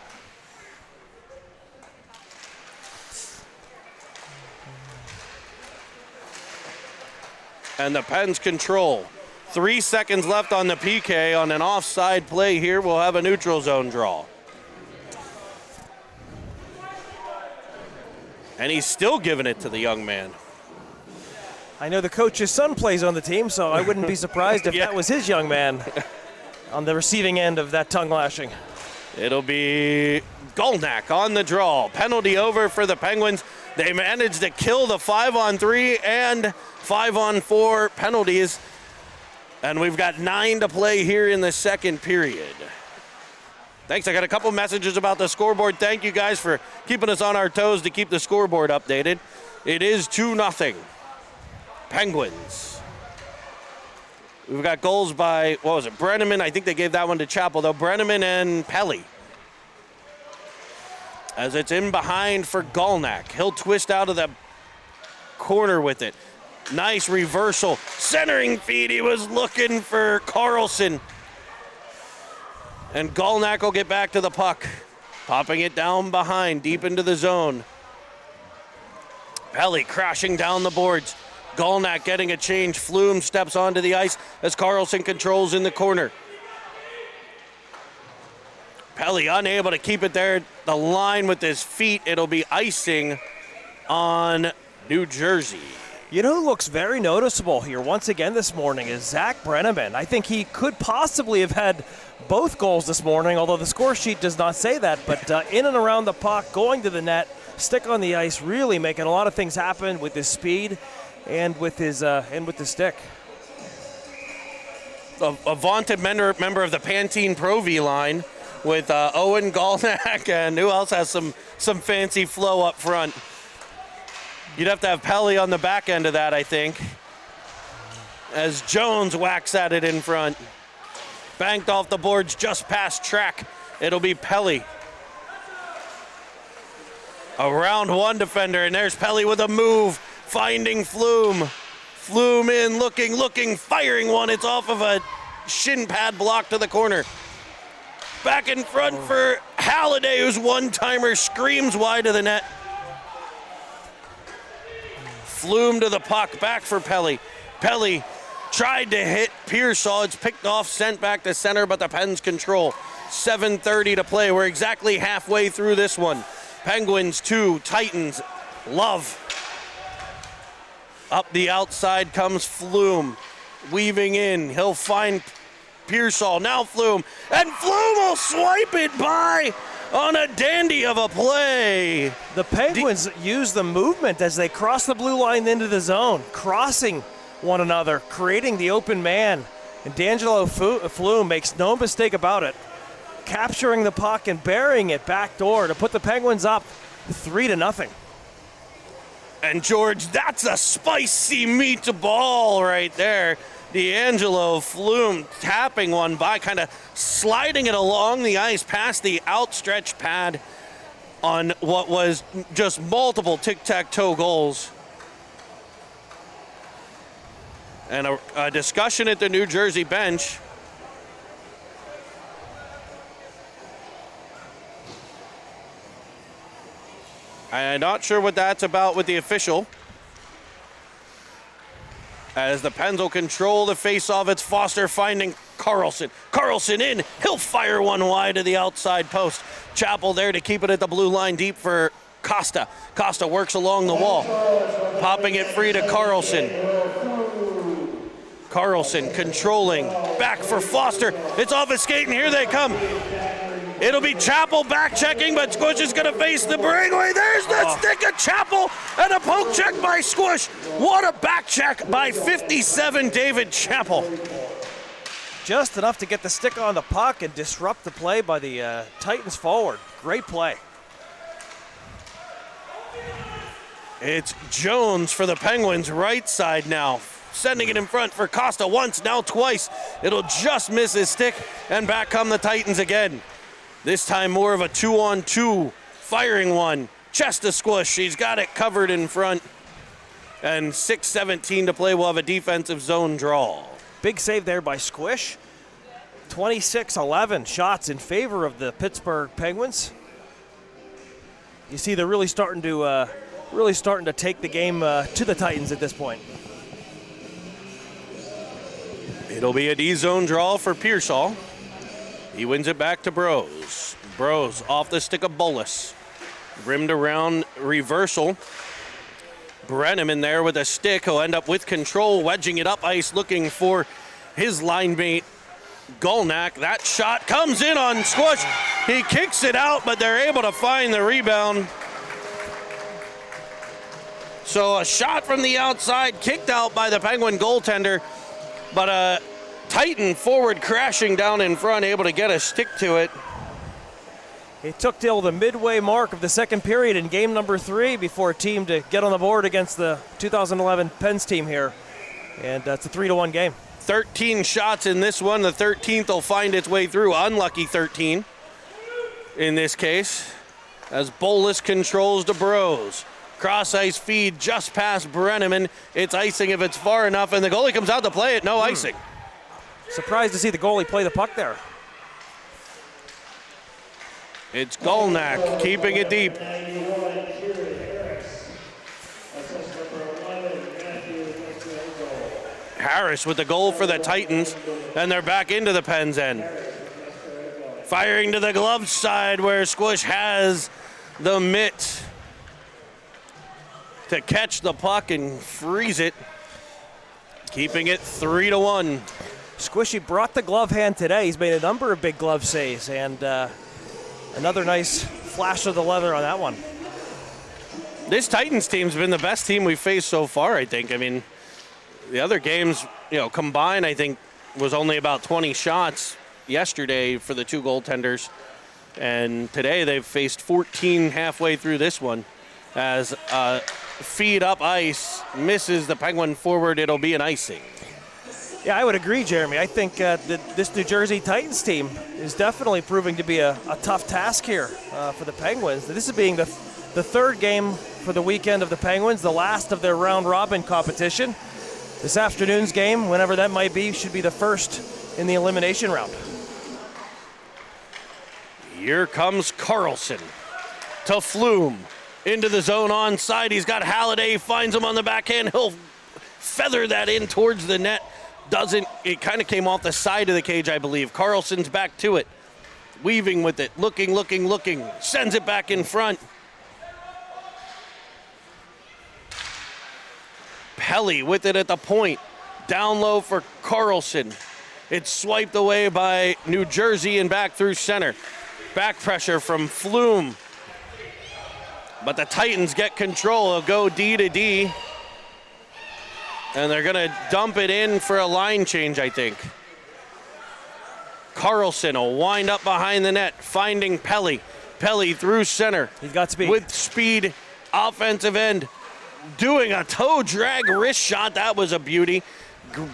And the Pens control. 3 seconds left on the PK on an offside play here. We'll have a neutral zone draw. And he's still giving it to the young man. I know the coach's son plays on the team, so I wouldn't be surprised if that was his young man on the receiving end of that tongue lashing. It'll be Golnak on the draw. Penalty over for the Penguins. They managed to kill the 5-on-3 and 5-on-4 penalties. And we've got 9 to play here in the second period. Thanks. I got a couple messages about the scoreboard. Thank you guys for keeping us on our toes to keep the scoreboard updated. It is 2-0. Penguins. We've got goals by, what was it, Brenneman. I think they gave that one to Chappell, though. Brenneman and Pelly. As it's in behind for Golnak. He'll twist out of the corner with it. Nice reversal. Centering feed. He was looking for Carlson. And Golnak will get back to the puck. Popping it down behind, deep into the zone. Pelly crashing down the boards. Golnak getting a change. Flume steps onto the ice as Carlson controls in the corner. Pelly unable to keep it there. The line with his feet. It'll be icing on New Jersey. You know who looks very noticeable here once again this morning is Zach Brenneman. I think he could possibly have had both goals this morning, although the score sheet does not say that. But in and around the puck, going to the net, stick on the ice, really making a lot of things happen with his speed and with his stick. A vaunted member of the Pantene Pro V line with Owen Golnak, and who else has some fancy flow up front? You'd have to have Pelly on the back end of that, I think. As Jones whacks at it in front. Banked off the boards just past track. It'll be Pelly. A round one defender, and there's Pelly with a move. Finding Flume. Flume in, looking, firing one. It's off of a shin pad block to the corner. Back in front for Halliday, whose one-timer screams wide of the net. Flume to the puck, back for Pelly. Pelly tried to hit Pearsall. It's picked off, sent back to center, but the Pens control. 7:30 to play. We're exactly halfway through this one. Penguins 2, Titans love. Up the outside comes Flume. Weaving in, he'll find Pearsall. Now Flume, and Flume will swipe it by on a dandy of a play. The Penguins use the movement as they cross the blue line into the zone, crossing one another, creating the open man. And D'Angelo Flume makes no mistake about it, capturing the puck and burying it backdoor to put the Penguins up 3-0. And George, that's a spicy meatball right there. D'Angelo Flume tapping one by, kind of sliding it along the ice past the outstretched pad on what was just multiple tic-tac-toe goals. And a discussion at the New Jersey bench. I'm not sure what that's about with the official. As the Pens will control the face-off, it's Foster finding Carlson. Carlson in, he'll fire one wide to the outside post. Chappell there to keep it at the blue line deep for Costa. Costa works along the wall, popping it free to Carlson. Carlson controlling, back for Foster. It's off his skate, and here they come. It'll be Chappell back checking, but Squish is going to face the breakaway. There's the stick of Chappell and a poke check by Squish. What a back check by 57 David Chappell. Just enough to get the stick on the puck and disrupt the play by the Titans forward. Great play. It's Jones for the Penguins, right side now. Sending it in front for Costa once, now twice. It'll just miss his stick, and back come the Titans again. This time more of a 2-on-2, firing one. Chest to Squish, he's got it covered in front. And 6:17 to play, we'll have a defensive zone draw. Big save there by Squish. 26-11 shots in favor of the Pittsburgh Penguins. You see they're really starting to take the game to the Titans at this point. It'll be a D-zone draw for Pearsall. He wins it back to Bros. Bros off the stick of Bolus. Rimmed around reversal. Brenneman there with a stick. He'll end up with control, wedging it up ice, looking for his line mate, Golnak. That shot comes in on Squish. He kicks it out, but they're able to find the rebound. So a shot from the outside, kicked out by the Penguin goaltender, but a Titan forward crashing down in front, able to get a stick to it. It took till the midway mark of the second period in game number 3 before a team to get on the board against the 2011 Pens team here. And it's a 3-1 game. 13 shots in this one. The 13th will find its way through. Unlucky 13 in this case. As Bolus controls DeBrose. Cross ice feed just past Brenneman. It's icing if it's far enough, and the goalie comes out to play it. No icing. Surprised to see the goalie play the puck there. It's Golnak keeping it deep. Harris with the goal for the Titans, and they're back into the Pens end. Firing to the glove side where Squish has the mitt to catch the puck and freeze it, keeping it 3-1. Squishy brought the glove hand today. He's made a number of big glove saves, and another nice flash of the leather on that one. This Titans team's been the best team we've faced so far, I think. I mean, the other games, combined, I think, was only about 20 shots yesterday for the two goaltenders. And today they've faced 14 halfway through this one. As feed up ice misses the Penguin forward, it'll be an icing. Yeah, I would agree, Jeremy. I think that this New Jersey Titans team is definitely proving to be a tough task here for the Penguins. This is being the third game for the weekend of the Penguins, the last of their round-robin competition. This afternoon's game, whenever that might be, should be the first in the elimination round. Here comes Carlson to Flume. Into the zone onside. He's got Halliday, finds him on the backhand. He'll feather that in towards the net. Doesn't, it kind of came off the side of the cage, I believe. Carlson's back to it. Weaving with it, looking. Sends it back in front. Pelly with it at the point. Down low for Carlson. It's swiped away by New Jersey and back through center. Back pressure from Flume. But the Titans get control. They'll go D to D. And they're going to dump it in for a line change, I think. Carlson will wind up behind the net, finding Pelly. Pelly through center. He's got speed. With speed, offensive end. Doing a toe drag wrist shot. That was a beauty.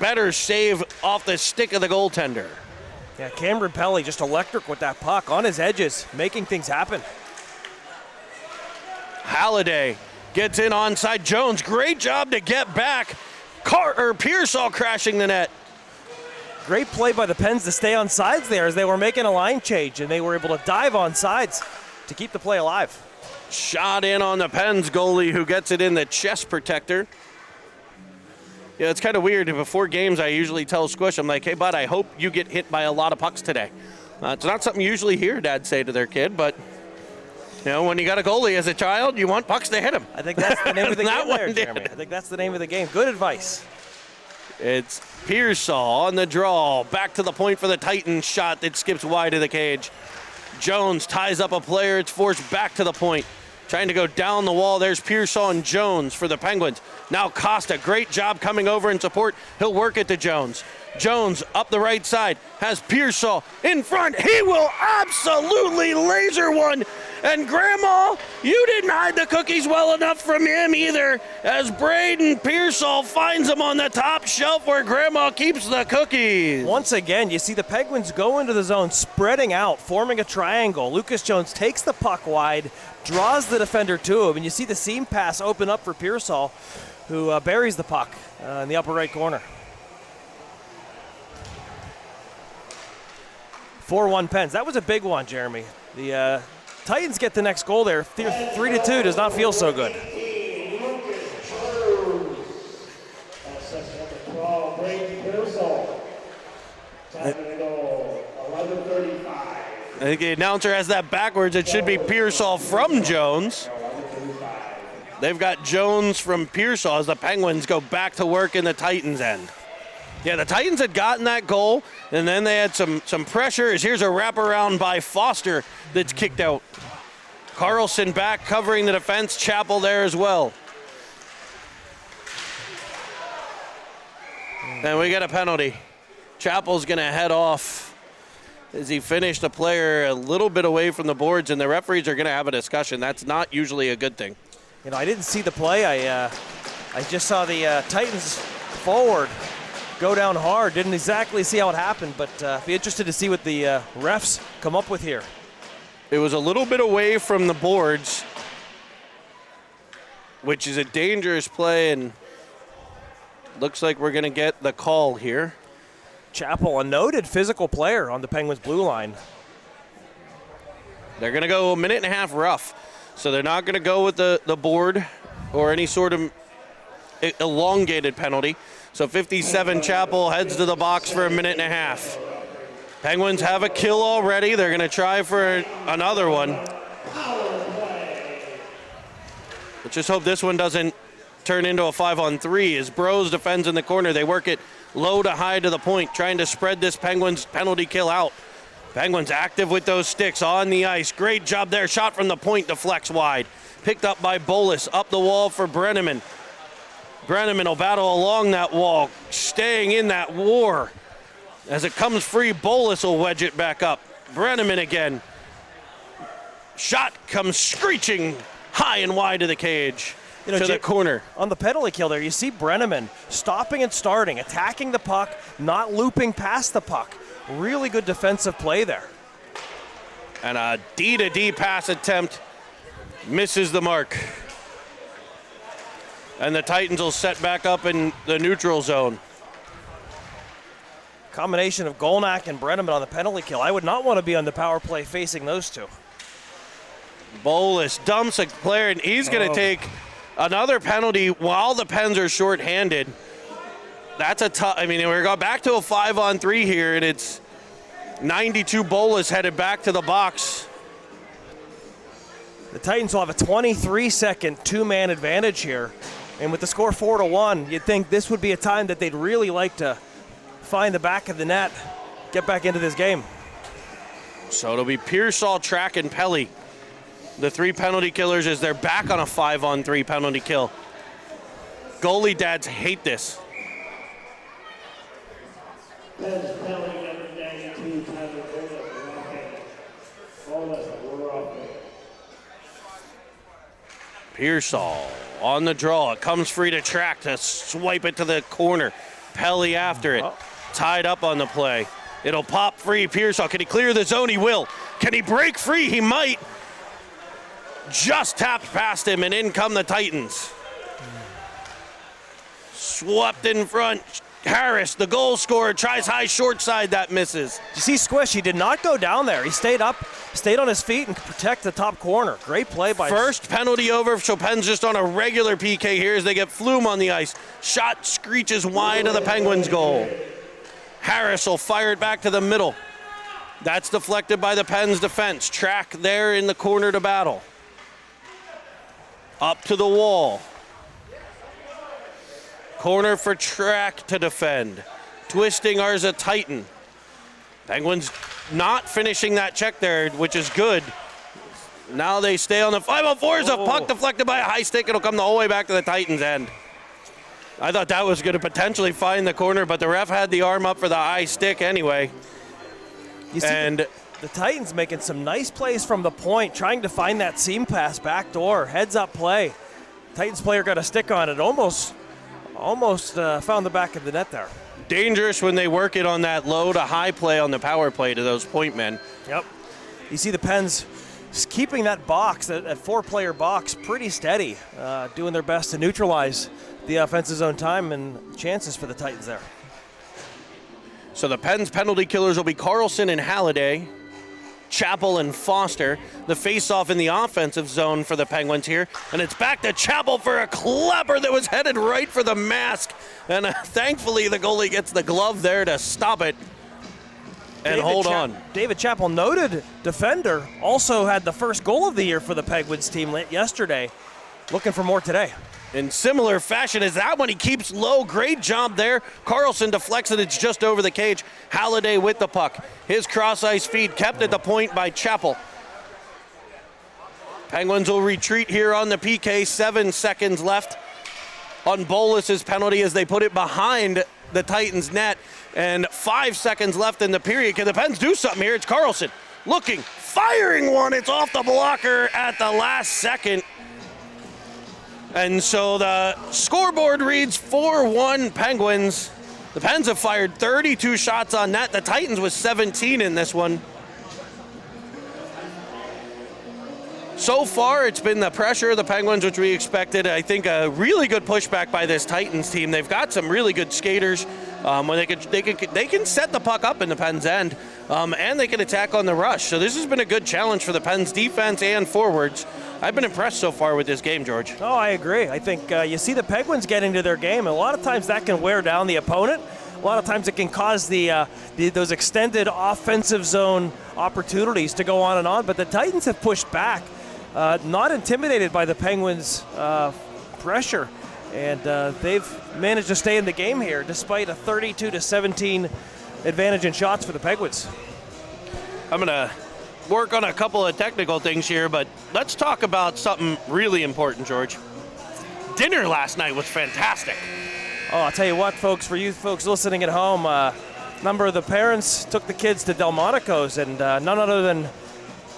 Better save off the stick of the goaltender. Yeah, Cameron Pelly just electric with that puck on his edges, making things happen. Halliday gets in onside. Jones, great job to get back. Pearsall crashing the net. Great play by the Pens to stay on sides there as they were making a line change, and they were able to dive on sides to keep the play alive. Shot in on the Pens goalie who gets it in the chest protector. Yeah, it's kind of weird. Before games, I usually tell Squish, I'm like, hey, bud, I hope you get hit by a lot of pucks today. It's not something you usually hear dads say to their kid, but when you got a goalie as a child, you want pucks to hit him. I think that's the name of the game there, Jeremy. I think that's the name of the game. Good advice. It's Pearsall on the draw. Back to the point for the Titans shot that skips wide of the cage. Jones ties up a player. It's forced back to the point. Trying to go down the wall. There's Pearsall and Jones for the Penguins. Now Costa, great job coming over in support. He'll work it to Jones. Jones up the right side, has Pearsall in front. He will absolutely laser one. And Grandma, you didn't hide the cookies well enough from him either, as Braden Pearsall finds him on the top shelf where Grandma keeps the cookies. Once again, you see the Penguins go into the zone, spreading out, forming a triangle. Lucas Jones takes the puck wide, draws the defender to him, and you see the seam pass open up for Pearsall, who buries the puck in the upper right corner. 4-1 Pens. That was a big one, Jeremy. The Titans get the next goal there. 3-2 does not feel so good. I think the announcer has that backwards. It should be Pearsall from Jones. They've got Jones from Pearsall as the Penguins go back to work in the Titans' end. Yeah, the Titans had gotten that goal, and then they had some pressure. Here's a wraparound by Foster that's kicked out. Carlson back covering the defense. Chappell there as well. And we get a penalty. Chappell's going to head off as he finished a player a little bit away from the boards, and the referees are going to have a discussion. That's not usually a good thing. You know, I didn't see the play. I just saw the Titans forward go down hard. Didn't exactly see how it happened, but be interested to see what the refs come up with here. It was a little bit away from the boards, which is a dangerous play, and looks like we're going to get the call here. Chappell, a noted physical player on the Penguins blue line. They're going to go a minute and a half rough, so they're not going to go with the board or any sort of elongated penalty. So 57, Chappell heads to the box for a minute and a half. Penguins have a kill already. They're going to try for another one. Let's just hope this one doesn't turn into a 5-on-3 as Bros defends in the corner. They work it low to high to the point, trying to spread this Penguins penalty kill out. Penguins active with those sticks on the ice. Great job there. Shot from the point, deflects wide. Picked up by Bolus, up the wall for Brenneman. Brenneman will battle along that wall, staying in that war. As it comes free, Bolus will wedge it back up. Brenneman again. Shot comes screeching high and wide to the cage, to the corner. On the penalty kill there, you see Brenneman stopping and starting, attacking the puck, not looping past the puck. Really good defensive play there. And a D-to-D pass attempt misses the mark. And the Titans will set back up in the neutral zone. Combination of Golnak and Brenneman on the penalty kill. I would not want to be on the power play facing those two. Bolus dumps a player, and he's going to take another penalty while the Pens are shorthanded. That's a tough. I mean, we're going back to a 5-on-3 here, and it's 92 Bolus headed back to the box. The Titans will have a 23-second two-man advantage here. And with the score 4-1, you'd think this would be a time that they'd really like to find the back of the net, get back into this game. So it'll be Pearsall, Track, and Pelly. The three penalty killers as they're back on a 5-on-3 penalty kill. Goalie dads hate this. Pearsall on the draw. It comes free to Track to swipe it to the corner. Pelly after it. Tied up on the play. It'll pop free. Pearsall, can he clear the zone? He will. Can he break free? He might. Just tapped past him, and in come the Titans. Swept in front. Harris, the goal scorer, tries high short side. That misses. You see Squish, he did not go down there. He stayed up, stayed on his feet, and could protect the top corner. Great play by... First penalty over. Chopin's just on a regular PK here as they get Flume on the ice. Shot screeches wide of the Penguins' goal. Harris will fire it back to the middle. That's deflected by the Pens defense. Track there in the corner to battle. Up to the wall. Corner for Track to defend. Twisting ours a Titan. Penguins not finishing that check there, which is good. Now they stay on the 5-on-4s. A puck deflected by a high stick. It'll come the whole way back to the Titans' end. I thought that was going to potentially find the corner, but the ref had the arm up for the high stick anyway. You see the Titans making some nice plays from the point, trying to find that seam pass back door, heads up play. Titans player got a stick on it, almost found the back of the net there. Dangerous when they work it on that low to high play on the power play to those point men. Yep. You see the Pens keeping that box, that four-player box, pretty steady, doing their best to neutralize the offensive zone time and chances for the Titans there. So the Pens penalty killers will be Carlson and Halliday, Chappell and Foster. The face-off in the offensive zone for the Penguins here. And it's back to Chappell for a clapper that was headed right for the mask. And thankfully the goalie gets the glove there to stop it and hold on. David Chappell, noted defender, also had the first goal of the year for the Penguins team yesterday. looking for more today. In similar fashion as that one, he keeps low. Great job there. Carlson deflects it. It's just over the cage. Halliday with the puck. His cross-ice feed kept at the point by Chappell. Penguins will retreat here on the PK. 7 seconds left on Bolus's penalty as they put it behind the Titans' net. And 5 seconds left in the period. Can the Pens do something here? It's Carlson looking, firing one. It's off the blocker at the last second. And so the scoreboard reads 4-1 Penguins. The Pens have fired 32 shots on net. The Titans with 17 in this one. So far, it's been the pressure of the Penguins, which we expected. I think a really good pushback by this Titans team. They've got some really good skaters. When they can set the puck up in the Pens' end, and they can attack on the rush. So this has been a good challenge for the Pens' defense and forwards. I've been impressed so far with this game, George. Oh, I agree. I think you see the Penguins get into their game, and a lot of times that can wear down the opponent. A lot of times it can cause those extended offensive zone opportunities to go on and on. But the Titans have pushed back, not intimidated by the Penguins' pressure. And they've managed to stay in the game here despite a 32-17 advantage in shots for the Penguins. I'm going to work on a couple of technical things here, but let's talk about something really important, George. Dinner last night was fantastic. Oh, I'll tell you what, folks, for you folks listening at home, a number of the parents took the kids to Delmonico's, and none other than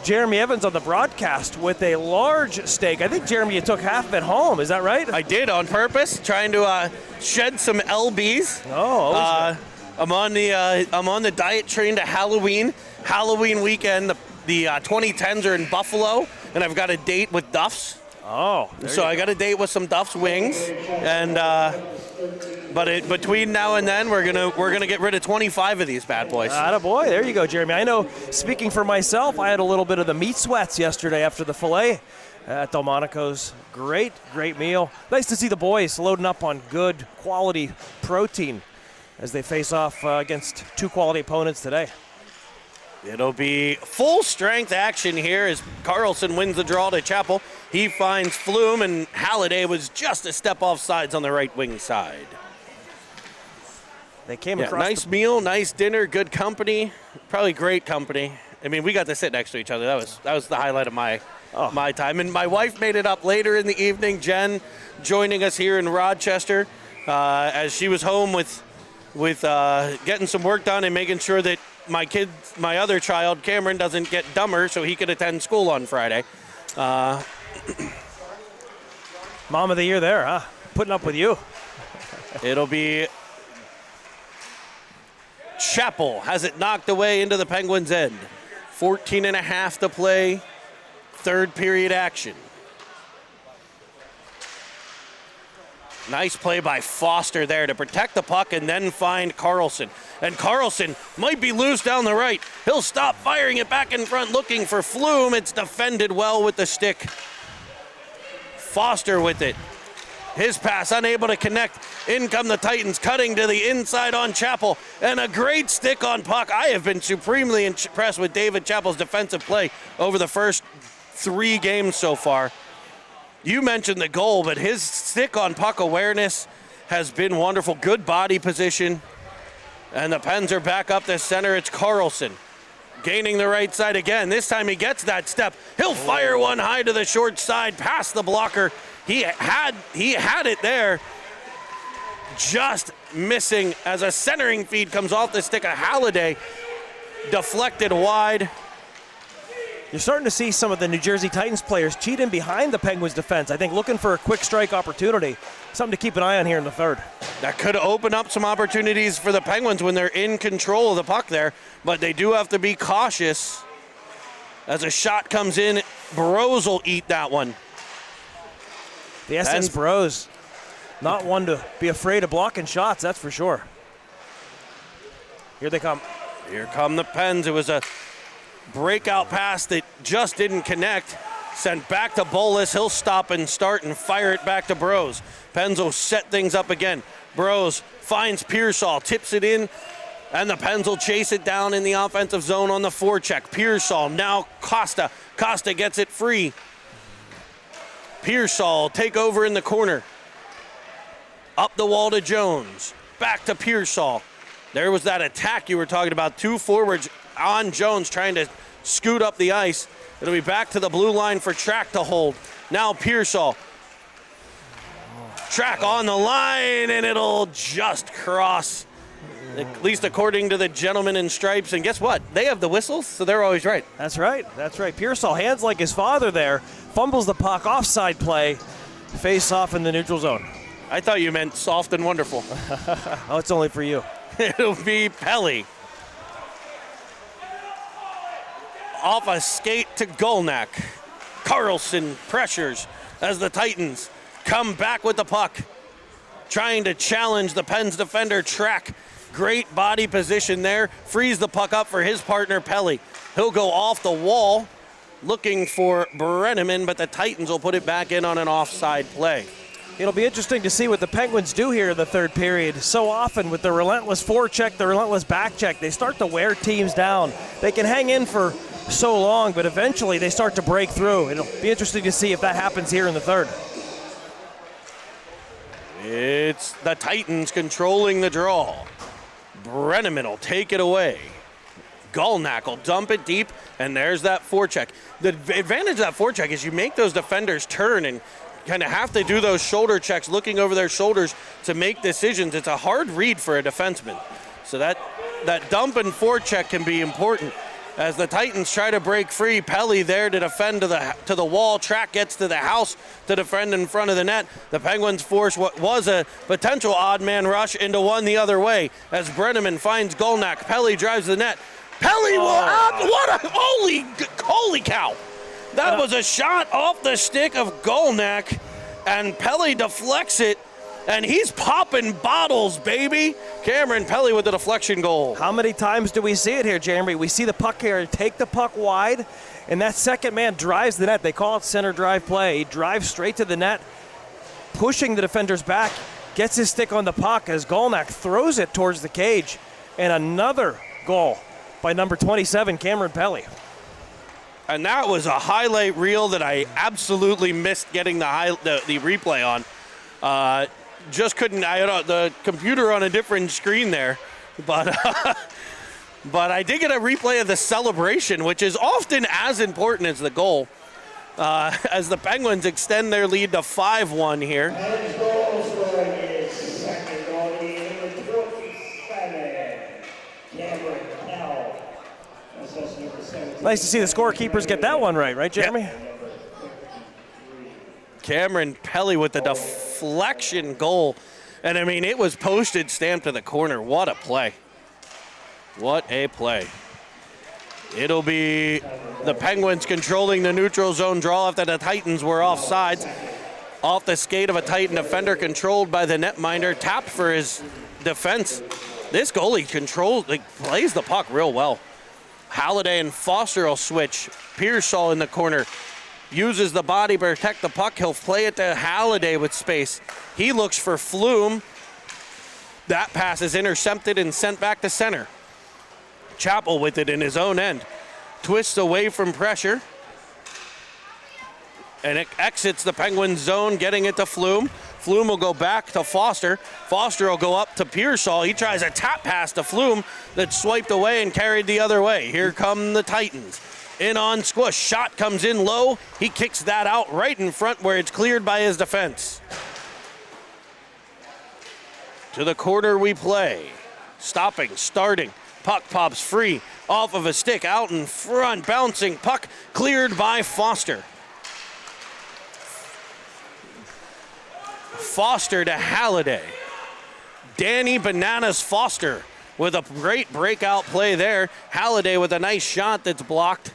Jeremy Evans on the broadcast with a large steak. I think, Jeremy, you took half of it home. Is that right? I did on purpose, trying to shed some lbs. Oh, I'm on the diet train to Halloween weekend. The 2010s are in Buffalo, and I've got a date with Duff's. Oh, so I got a date with some Duff's wings, and but between now and then we're gonna get rid of 25 of these bad boys. Attaboy. There you go, Jeremy. I know, speaking for myself, I had a little bit of the meat sweats yesterday after the filet at Delmonico's. Great meal. Nice to see the boys loading up on good quality protein as they face off against two quality opponents today. It'll be full strength action here as Carlson wins the draw to Chappell. He finds Flume, and Halliday was just a step off sides on the right wing side. They came across. Nice meal, nice dinner, good company, probably great company. I mean, we got to sit next to each other. That was the highlight of my time. And my wife made it up later in the evening. Jen joining us here in Rochester as she was home with getting some work done and making sure that my other child, Cameron, doesn't get dumber so he could attend school on Friday. Mom of the year there, huh? Putting up with you. It'll be Chappell has it knocked away into the Penguins' end. 14 and a half to play, third period action. Nice play by Foster there to protect the puck and then find Carlson. And Carlson might be loose down the right. He'll stop firing it back in front looking for Flume. It's defended well with the stick. Foster with it. His pass unable to connect. In come the Titans cutting to the inside on Chappell. And a great stick on puck. I have been supremely impressed with David Chappell's defensive play over the first 3 games so far. You mentioned the goal, but his stick on puck awareness has been wonderful. Good body position. And the Pens are back up the center. It's Carlson gaining the right side again. This time he gets that step. He'll fire one high to the short side past the blocker. He had it there. Just missing as a centering feed comes off the stick of Halliday. Deflected wide. You're starting to see some of the New Jersey Titans players cheat in behind the Penguins defense. I think looking for a quick strike opportunity. Something to keep an eye on here in the third. That could open up some opportunities for the Penguins when they're in control of the puck there, but they do have to be cautious. As a shot comes in, Burrows will eat that one. The SS Bros, not one to be afraid of blocking shots, that's for sure. Here they come. Here come the Pens. It was a breakout pass that just didn't connect. Sent back to Bolus. He'll stop and start and fire it back to Bros. Pens will set things up again. Bros finds Pearsall, tips it in, and the Pens will chase it down in the offensive zone on the forecheck. Pearsall, now Costa. Costa gets it free. Pearsall take over in the corner. Up the wall to Jones. Back to Pearsall. There was that attack you were talking about. 2 forwards on Jones trying to scoot up the ice. It'll be back to the blue line for Track to hold. Now Pearsall. Track on the line, and it'll just cross. At least according to the gentleman in stripes. And guess what? They have the whistles, so they're always right. That's right. That's right. Pearsall, hands like his father there, fumbles the puck, offside play, face off in the neutral zone. I thought you meant soft and wonderful. Oh, it's only for you. It'll be Pelly. Off a skate to Golnak. Carlson pressures as the Titans come back with the puck. Trying to challenge the Pens defender, Track. Great body position there. Frees the puck up for his partner, Pelly. He'll go off the wall looking for Brenneman, but the Titans will put it back in on an offside play. It'll be interesting to see what the Penguins do here in the third period. So often with the relentless forecheck, the relentless backcheck, they start to wear teams down. They can hang in for so long, but eventually they start to break through. It'll be interesting to see if that happens here in the third. It's the Titans controlling the draw. Brenneman will take it away. Golnak will dump it deep, and there's that forecheck. The advantage of that forecheck is you make those defenders turn and kind of have to do those shoulder checks, looking over their shoulders to make decisions. It's a hard read for a defenseman. So that dump and forecheck can be important. As the Titans try to break free, Pelly there to defend to the wall. Track gets to the house to defend in front of the net. The Penguins force what was a potential odd man rush into one the other way as Brenneman finds Golnak. Pelly drives the net. Pelly will out. What a holy cow! That was a shot off the stick of Golnak, and Pelly deflects it. And he's popping bottles, baby. Cameron Pelly with the deflection goal. How many times do we see it here, Jeremy? We see the puck carrier take the puck wide, and that second man drives the net. They call it center drive play. He drives straight to the net, pushing the defenders back, gets his stick on the puck as Golnak throws it towards the cage. And another goal by number 27, Cameron Pelly. And that was a highlight reel that I absolutely missed getting the replay on. Just couldn't. I had the computer on a different screen there, but I did get a replay of the celebration, which is often as important as the goal. As the Penguins extend their lead to 5-1 here. Nice to see the scorekeepers get that one right, Jeremy? Yep. Cameron Pelly with the deflection goal. And I mean, it was posted, stamped to the corner. What a play. What a play. It'll be the Penguins controlling the neutral zone draw after the Titans were offsides. Off the skate of a Titan defender controlled by the netminder. Tapped for his defense. This goalie plays the puck real well. Halliday and Foster will switch. Pearsall in the corner. Uses the body to protect the puck. He'll play it to Halliday with space. He looks for Flume. That pass is intercepted and sent back to center. Chappell with it in his own end. Twists away from pressure. And it exits the Penguins zone, getting it to Flume. Flume will go back to Foster. Foster will go up to Pearsall. He tries a tap pass to Flume that's swiped away and carried the other way. Here come the Titans. In on Squish. Shot comes in low. He kicks that out right in front where it's cleared by his defense. To the corner we play. Stopping, starting. Puck pops free. Off of a stick, out in front. Bouncing puck cleared by Foster. Foster to Halliday. Danny Bananas Foster with a great breakout play there. Halliday with a nice shot that's blocked.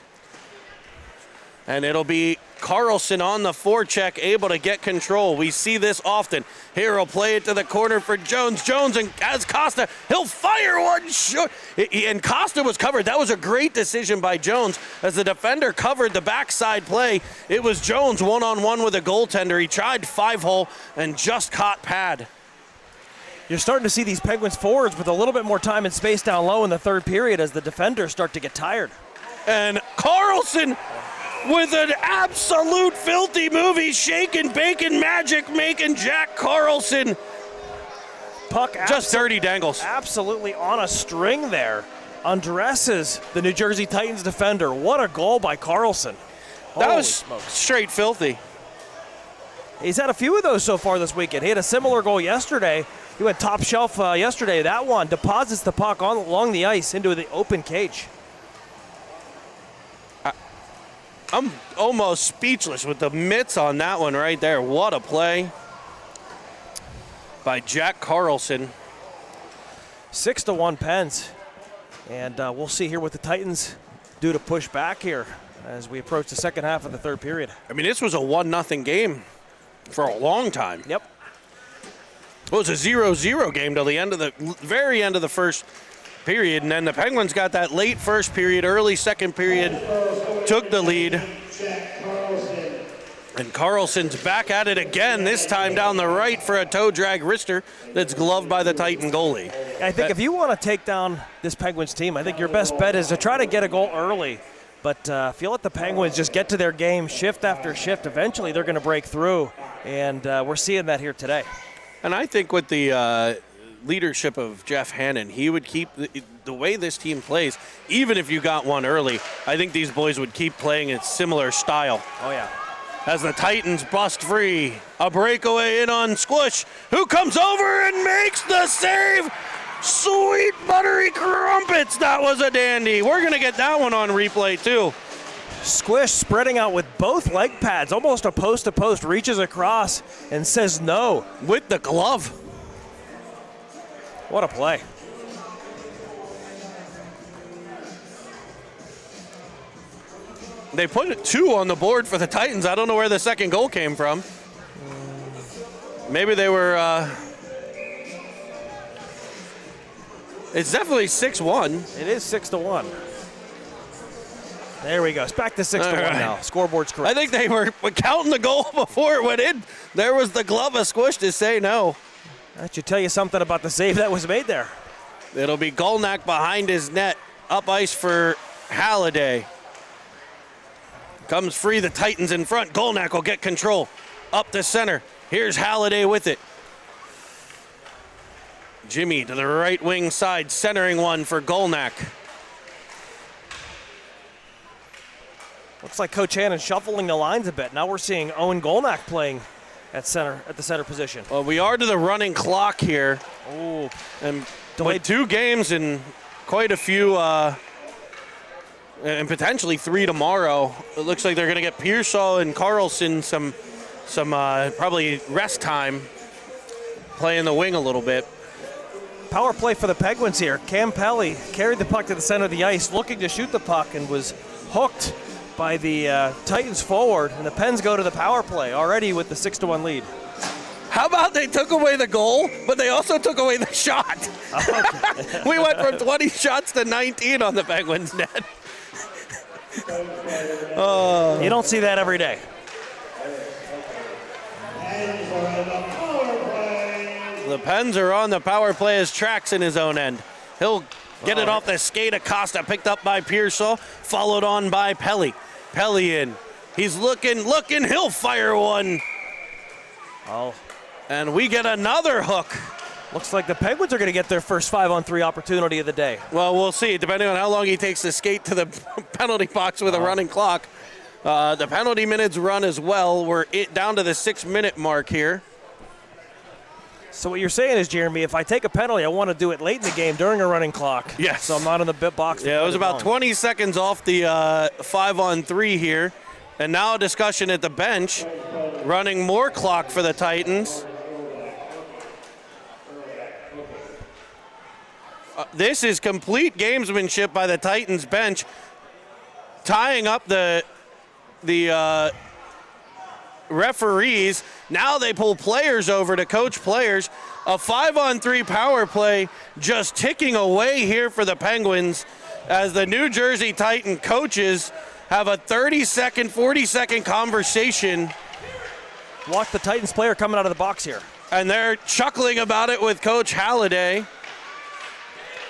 And it'll be Carlson on the forecheck, able to get control. We see this often. Here he'll play it to the corner for Jones. Jones and as Costa, he'll fire one short. And Costa was covered. That was a great decision by Jones as the defender covered the backside play. It was Jones one-on-one with a goaltender. He tried 5-hole and just caught pad. You're starting to see these Penguins forwards with a little bit more time and space down low in the third period as the defenders start to get tired. And Carlson with an absolute filthy movie, shaking bacon magic, making Jack Carlson Puck just dirty dangles. Absolutely on a string there. Undresses the New Jersey Titans defender. What a goal by Carlson. That Holy was smokes. straight filthy. He's had a few of those so far this weekend. He had a similar goal yesterday. He went top shelf yesterday. That one deposits the puck along the ice into the open cage. I'm almost speechless with the mitts on that one right there. What a play by Jack Carlson. 6-1 Pens. And we'll see here what the Titans do to push back here as we approach the second half of the third period. I mean, this was a 1-0 game for a long time. Yep. It was a 0-0 game till the end of the very end of the first period, and then the Penguins got that late first period, early second period, took the lead. And Carlson's back at it again, this time down the right for a toe drag wrister that's gloved by the Titan goalie. I think if you want to take down this Penguins team, I think your best bet is to try to get a goal early. But if you let the Penguins just get to their game shift after shift, eventually they're going to break through. And we're seeing that here today. And I think with the leadership of Jeff Hannan, he would keep the way this team plays, even if you got one early, I think these boys would keep playing a similar style. Oh, yeah. As the Titans bust free, a breakaway in on Squish, who comes over and makes the save. Sweet buttery crumpets, that was a dandy. We're going to get that one on replay too. Squish spreading out with both leg pads, almost a post-to-post, reaches across and says no. With the glove. What a play. They put 2 on the board for the Titans. I don't know where the second goal came from. Maybe they were... It's definitely 6-1. It is 6-1. There we go. It's back to 6-1 now. Scoreboard's correct. I think they were counting the goal before it went in. There was the glove of Squish to say no. That should tell you something about the save that was made there. It'll be Golnak behind his net. Up ice for Halliday. Comes free, the Titans in front. Golnak will get control. Up the center. Here's Halliday with it. Jimmy to the right wing side, centering one for Golnak. Looks like Coach Hannan shuffling the lines a bit. Now we're seeing Owen Golnak playing at the center position. Well, we are to the running clock here. Oh, And with 2 games and quite a few, and potentially 3 tomorrow. It looks like they're going to get Pearsall and Carlson some probably rest time, playing the wing a little bit. power play for the Penguins here. Cam Pelly carried the puck to the center of the ice, looking to shoot the puck, and was hooked by the Titans forward, and the Pens go to the power play already with the 6-1 lead. How about they took away the goal, but they also took away the shot? Okay. We went from 20 shots to 19 on the Penguins net. You don't see that every day. The Pens are on the power play as Trax in his own end. He'll get it off the skate. Acosta picked up by Pearsall, followed on by Pelly. Pelly in. He's looking. He'll fire one. Oh. And we get another hook. Looks like the Penguins are going to get their first 5-on-3 opportunity of the day. Well, we'll see, depending on how long he takes to skate to the penalty box with a running clock. The penalty minutes run as well. We're down to the 6-minute mark here. So what you're saying is, Jeremy, if I take a penalty, I want to do it late in the game during a running clock. Yes. So I'm not in the bit box. Yeah, it was about 20 seconds off the 5-on-3 here. And now a discussion at the bench, running more clock for the Titans. This is complete gamesmanship by the Titans bench, tying up the referees. Now they pull players over to coach players. A 5-on-3 power play just ticking away here for the Penguins as the New Jersey Titan coaches have a 30-second, 40-second conversation. Watch the Titans player coming out of the box here. And they're chuckling about it with Coach Halliday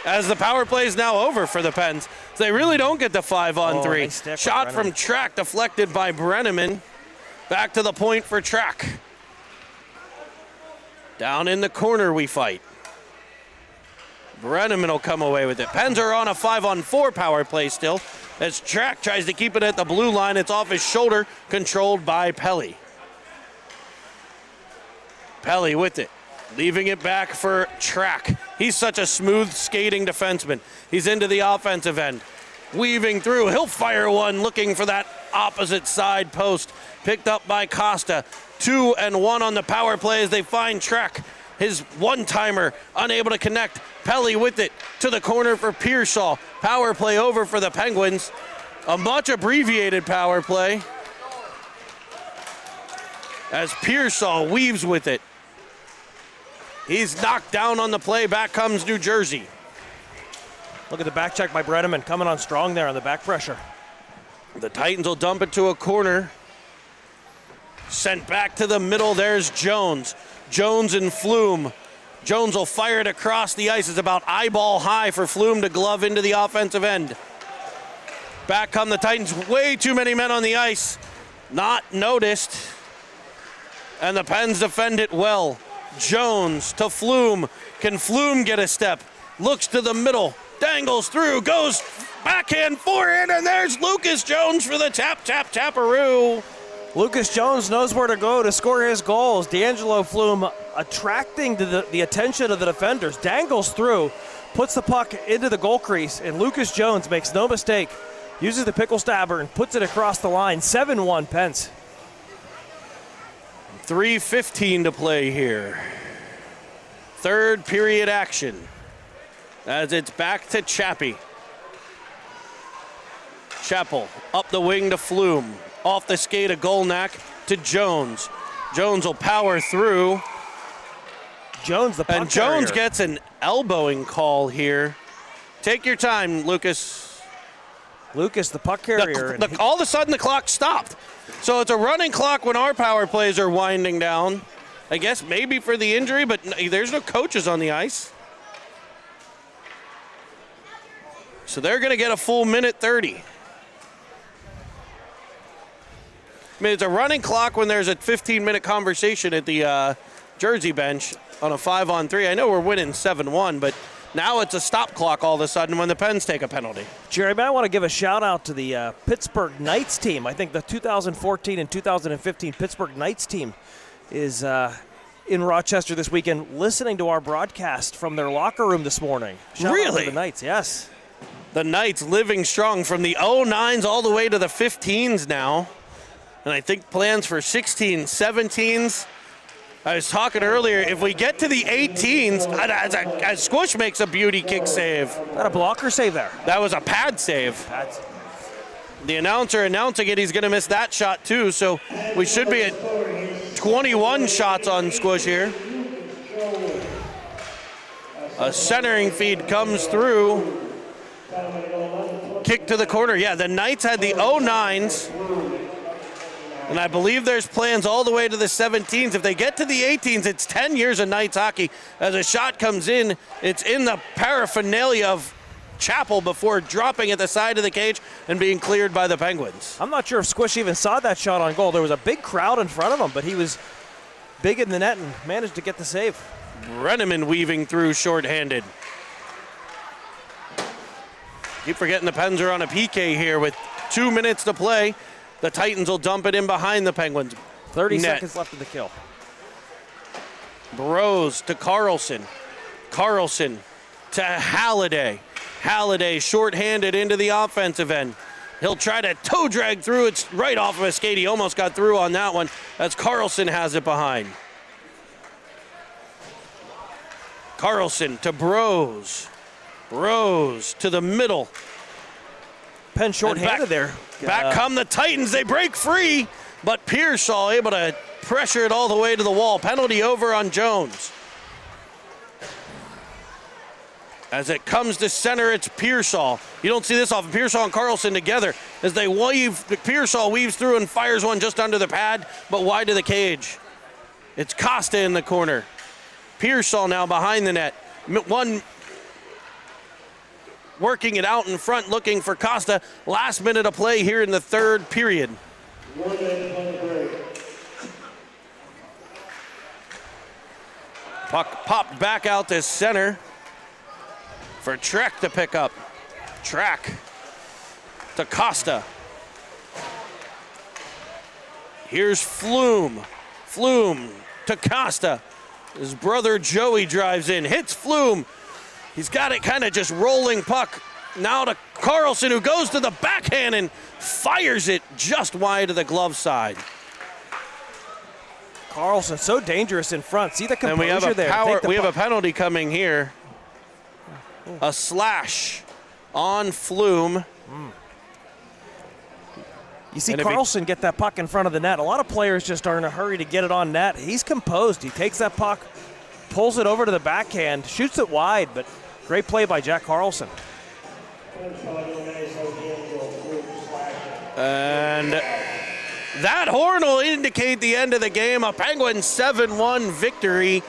as the power play is now over for the Pens. So they really don't get the 5-on-3. Nice stick Shot by from Track deflected by Brenneman. Back to the point for Track. Down in the corner we fight. Brenneman will come away with it. Pens are on a 5-on-4 power play still. As Track tries to keep it at the blue line, it's off his shoulder, controlled by Pelly. Pelly with it, leaving it back for Track. He's such a smooth skating defenseman. He's into the offensive end, weaving through. He'll fire one, looking for that opposite side post. Picked up by Costa. 2-1 on the power play as they find Track. His one-timer, unable to connect. Pelly with it to the corner for Pearsall. Power play over for the Penguins. A much abbreviated power play as Pearsall weaves with it. He's knocked down on the play. Back comes New Jersey. Look at the back check by Brenneman coming on strong there on the back pressure. The Titans will dump it to a corner. Sent back to the middle. There's Jones. Jones and Flume. Jones will fire it across the ice. It's about eyeball high for Flume to glove into the offensive end. Back come the Titans. Way too many men on the ice. Not noticed. And the Pens defend it well. Jones to Flume. Can Flume get a step? Looks to the middle. Dangles through. Goes backhand, forehand, and there's Lucas Jones for the taparoo. Lucas Jones knows where to go to score his goals. D'Angelo Flume attracting to the attention of the defenders. Dangles through, puts the puck into the goal crease, and Lucas Jones makes no mistake. Uses the pickle stabber and puts it across the line. 7-1 Pens. 3:15 to play here. Third period action as it's back to Chappie. Chappell up the wing to Flume. Off the skate of Golnack to Jones. Jones will power through. Jones, the puck And Jones carrier. gets an elbowing call here. Take your time, Lucas. Lucas, the puck carrier. All of a sudden, the clock stopped. So it's a running clock when our power plays are winding down. I guess maybe for the injury, but there's no coaches on the ice. So they're going to get a full minute 30. I mean, it's a running clock when there's a 15-minute conversation at the Jersey bench on a 5-on-3. I know we're winning 7-1, but now it's a stop clock all of a sudden when the Pens take a penalty. Jerry, I want to give a shout out to the Pittsburgh Knights team. I think the 2014 and 2015 Pittsburgh Knights team is in Rochester this weekend listening to our broadcast from their locker room this morning. Shout out to the Knights, yes. The Knights living strong from the 09s all the way to the 15s now. And I think plans for 16s, 17s. I was talking earlier, if we get to the 18s, as Squish makes a beauty kick save. Got a blocker save there. That was a pad save. The announcer announcing it, he's going to miss that shot too. So we should be at 21 shots on Squish here. A centering feed comes through. Kick to the corner. Yeah, the Knights had the 09s. And I believe there's plans all the way to the 17s. If they get to the 18s, it's 10 years of Knights hockey. As a shot comes in, it's in the paraphernalia of Chappell before dropping at the side of the cage and being cleared by the Penguins. I'm not sure if Squish even saw that shot on goal. There was a big crowd in front of him, but he was big in the net and managed to get the save. Brenneman weaving through shorthanded. Keep forgetting the Pens are on a PK here with 2 minutes to play. The Titans will dump it in behind the Penguins. 30 seconds left of the kill. Burrows to Carlson. Carlson to Halliday. Halliday shorthanded into the offensive end. He'll try to toe drag through. It's right off of a skate. He almost got through on that one as Carlson has it behind. Carlson to Burrows. Burrows to the middle. Penn shorthanded there. Back come the Titans. They break free, but Pearsall able to pressure it all the way to the wall. Penalty over on Jones. As it comes to center, it's Pearsall. You don't see this often. Pearsall and Carlson together as they weave. Pearsall weaves through and fires one just under the pad, but wide of the cage. It's Costa in the corner. Pearsall now behind the net. working it out in front, looking for Costa. Last minute of play here in the third period. Puck popped back out to center for Trek to pick up. Track to Costa. Here's Flume. Flume to Costa. His brother Joey drives in, hits Flume. He's got it kind of just rolling puck. Now to Carlson, who goes to the backhand and fires it just wide of the glove side. Carlson, so dangerous in front. See the composure and we have there. We have a penalty coming here. A slash on Flume. You see Carlson get that puck in front of the net. A lot of players just are in a hurry to get it on net. He's composed. He takes that puck, pulls it over to the backhand, shoots it wide, but great play by Jack Carlson. And that horn will indicate the end of the game. A Penguins 7-1 victory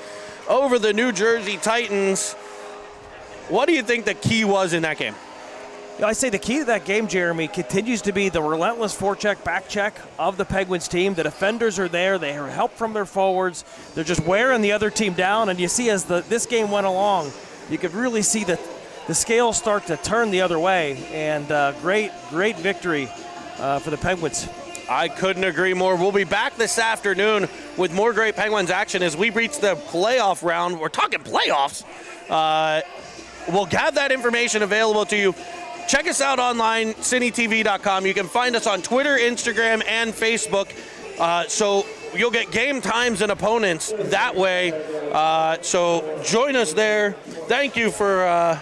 over the New Jersey Titans. What do you think the key was in that game? I say the key to that game, Jeremy, continues to be the relentless forecheck, back check of the Penguins team. The defenders are there. They have help from their forwards. They're just wearing the other team down. And you see as this game went along, you could really see the scales start to turn the other way. And great victory for the Penguins. I couldn't agree more. We'll be back this afternoon with more great Penguins action as we reach the playoff round. We're talking playoffs. We'll have that information available to you. Check us out online, citytv.com. You can find us on Twitter, Instagram, and Facebook. So you'll get game times and opponents that way. So join us there. Thank you for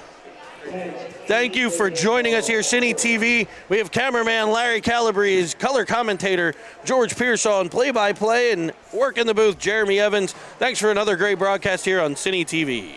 joining us here, Cine TV. We have cameraman Larry Calabrese, color commentator George Pearsall, play-by-play, and work in the booth, Jeremy Evans. Thanks for another great broadcast here on Cine TV.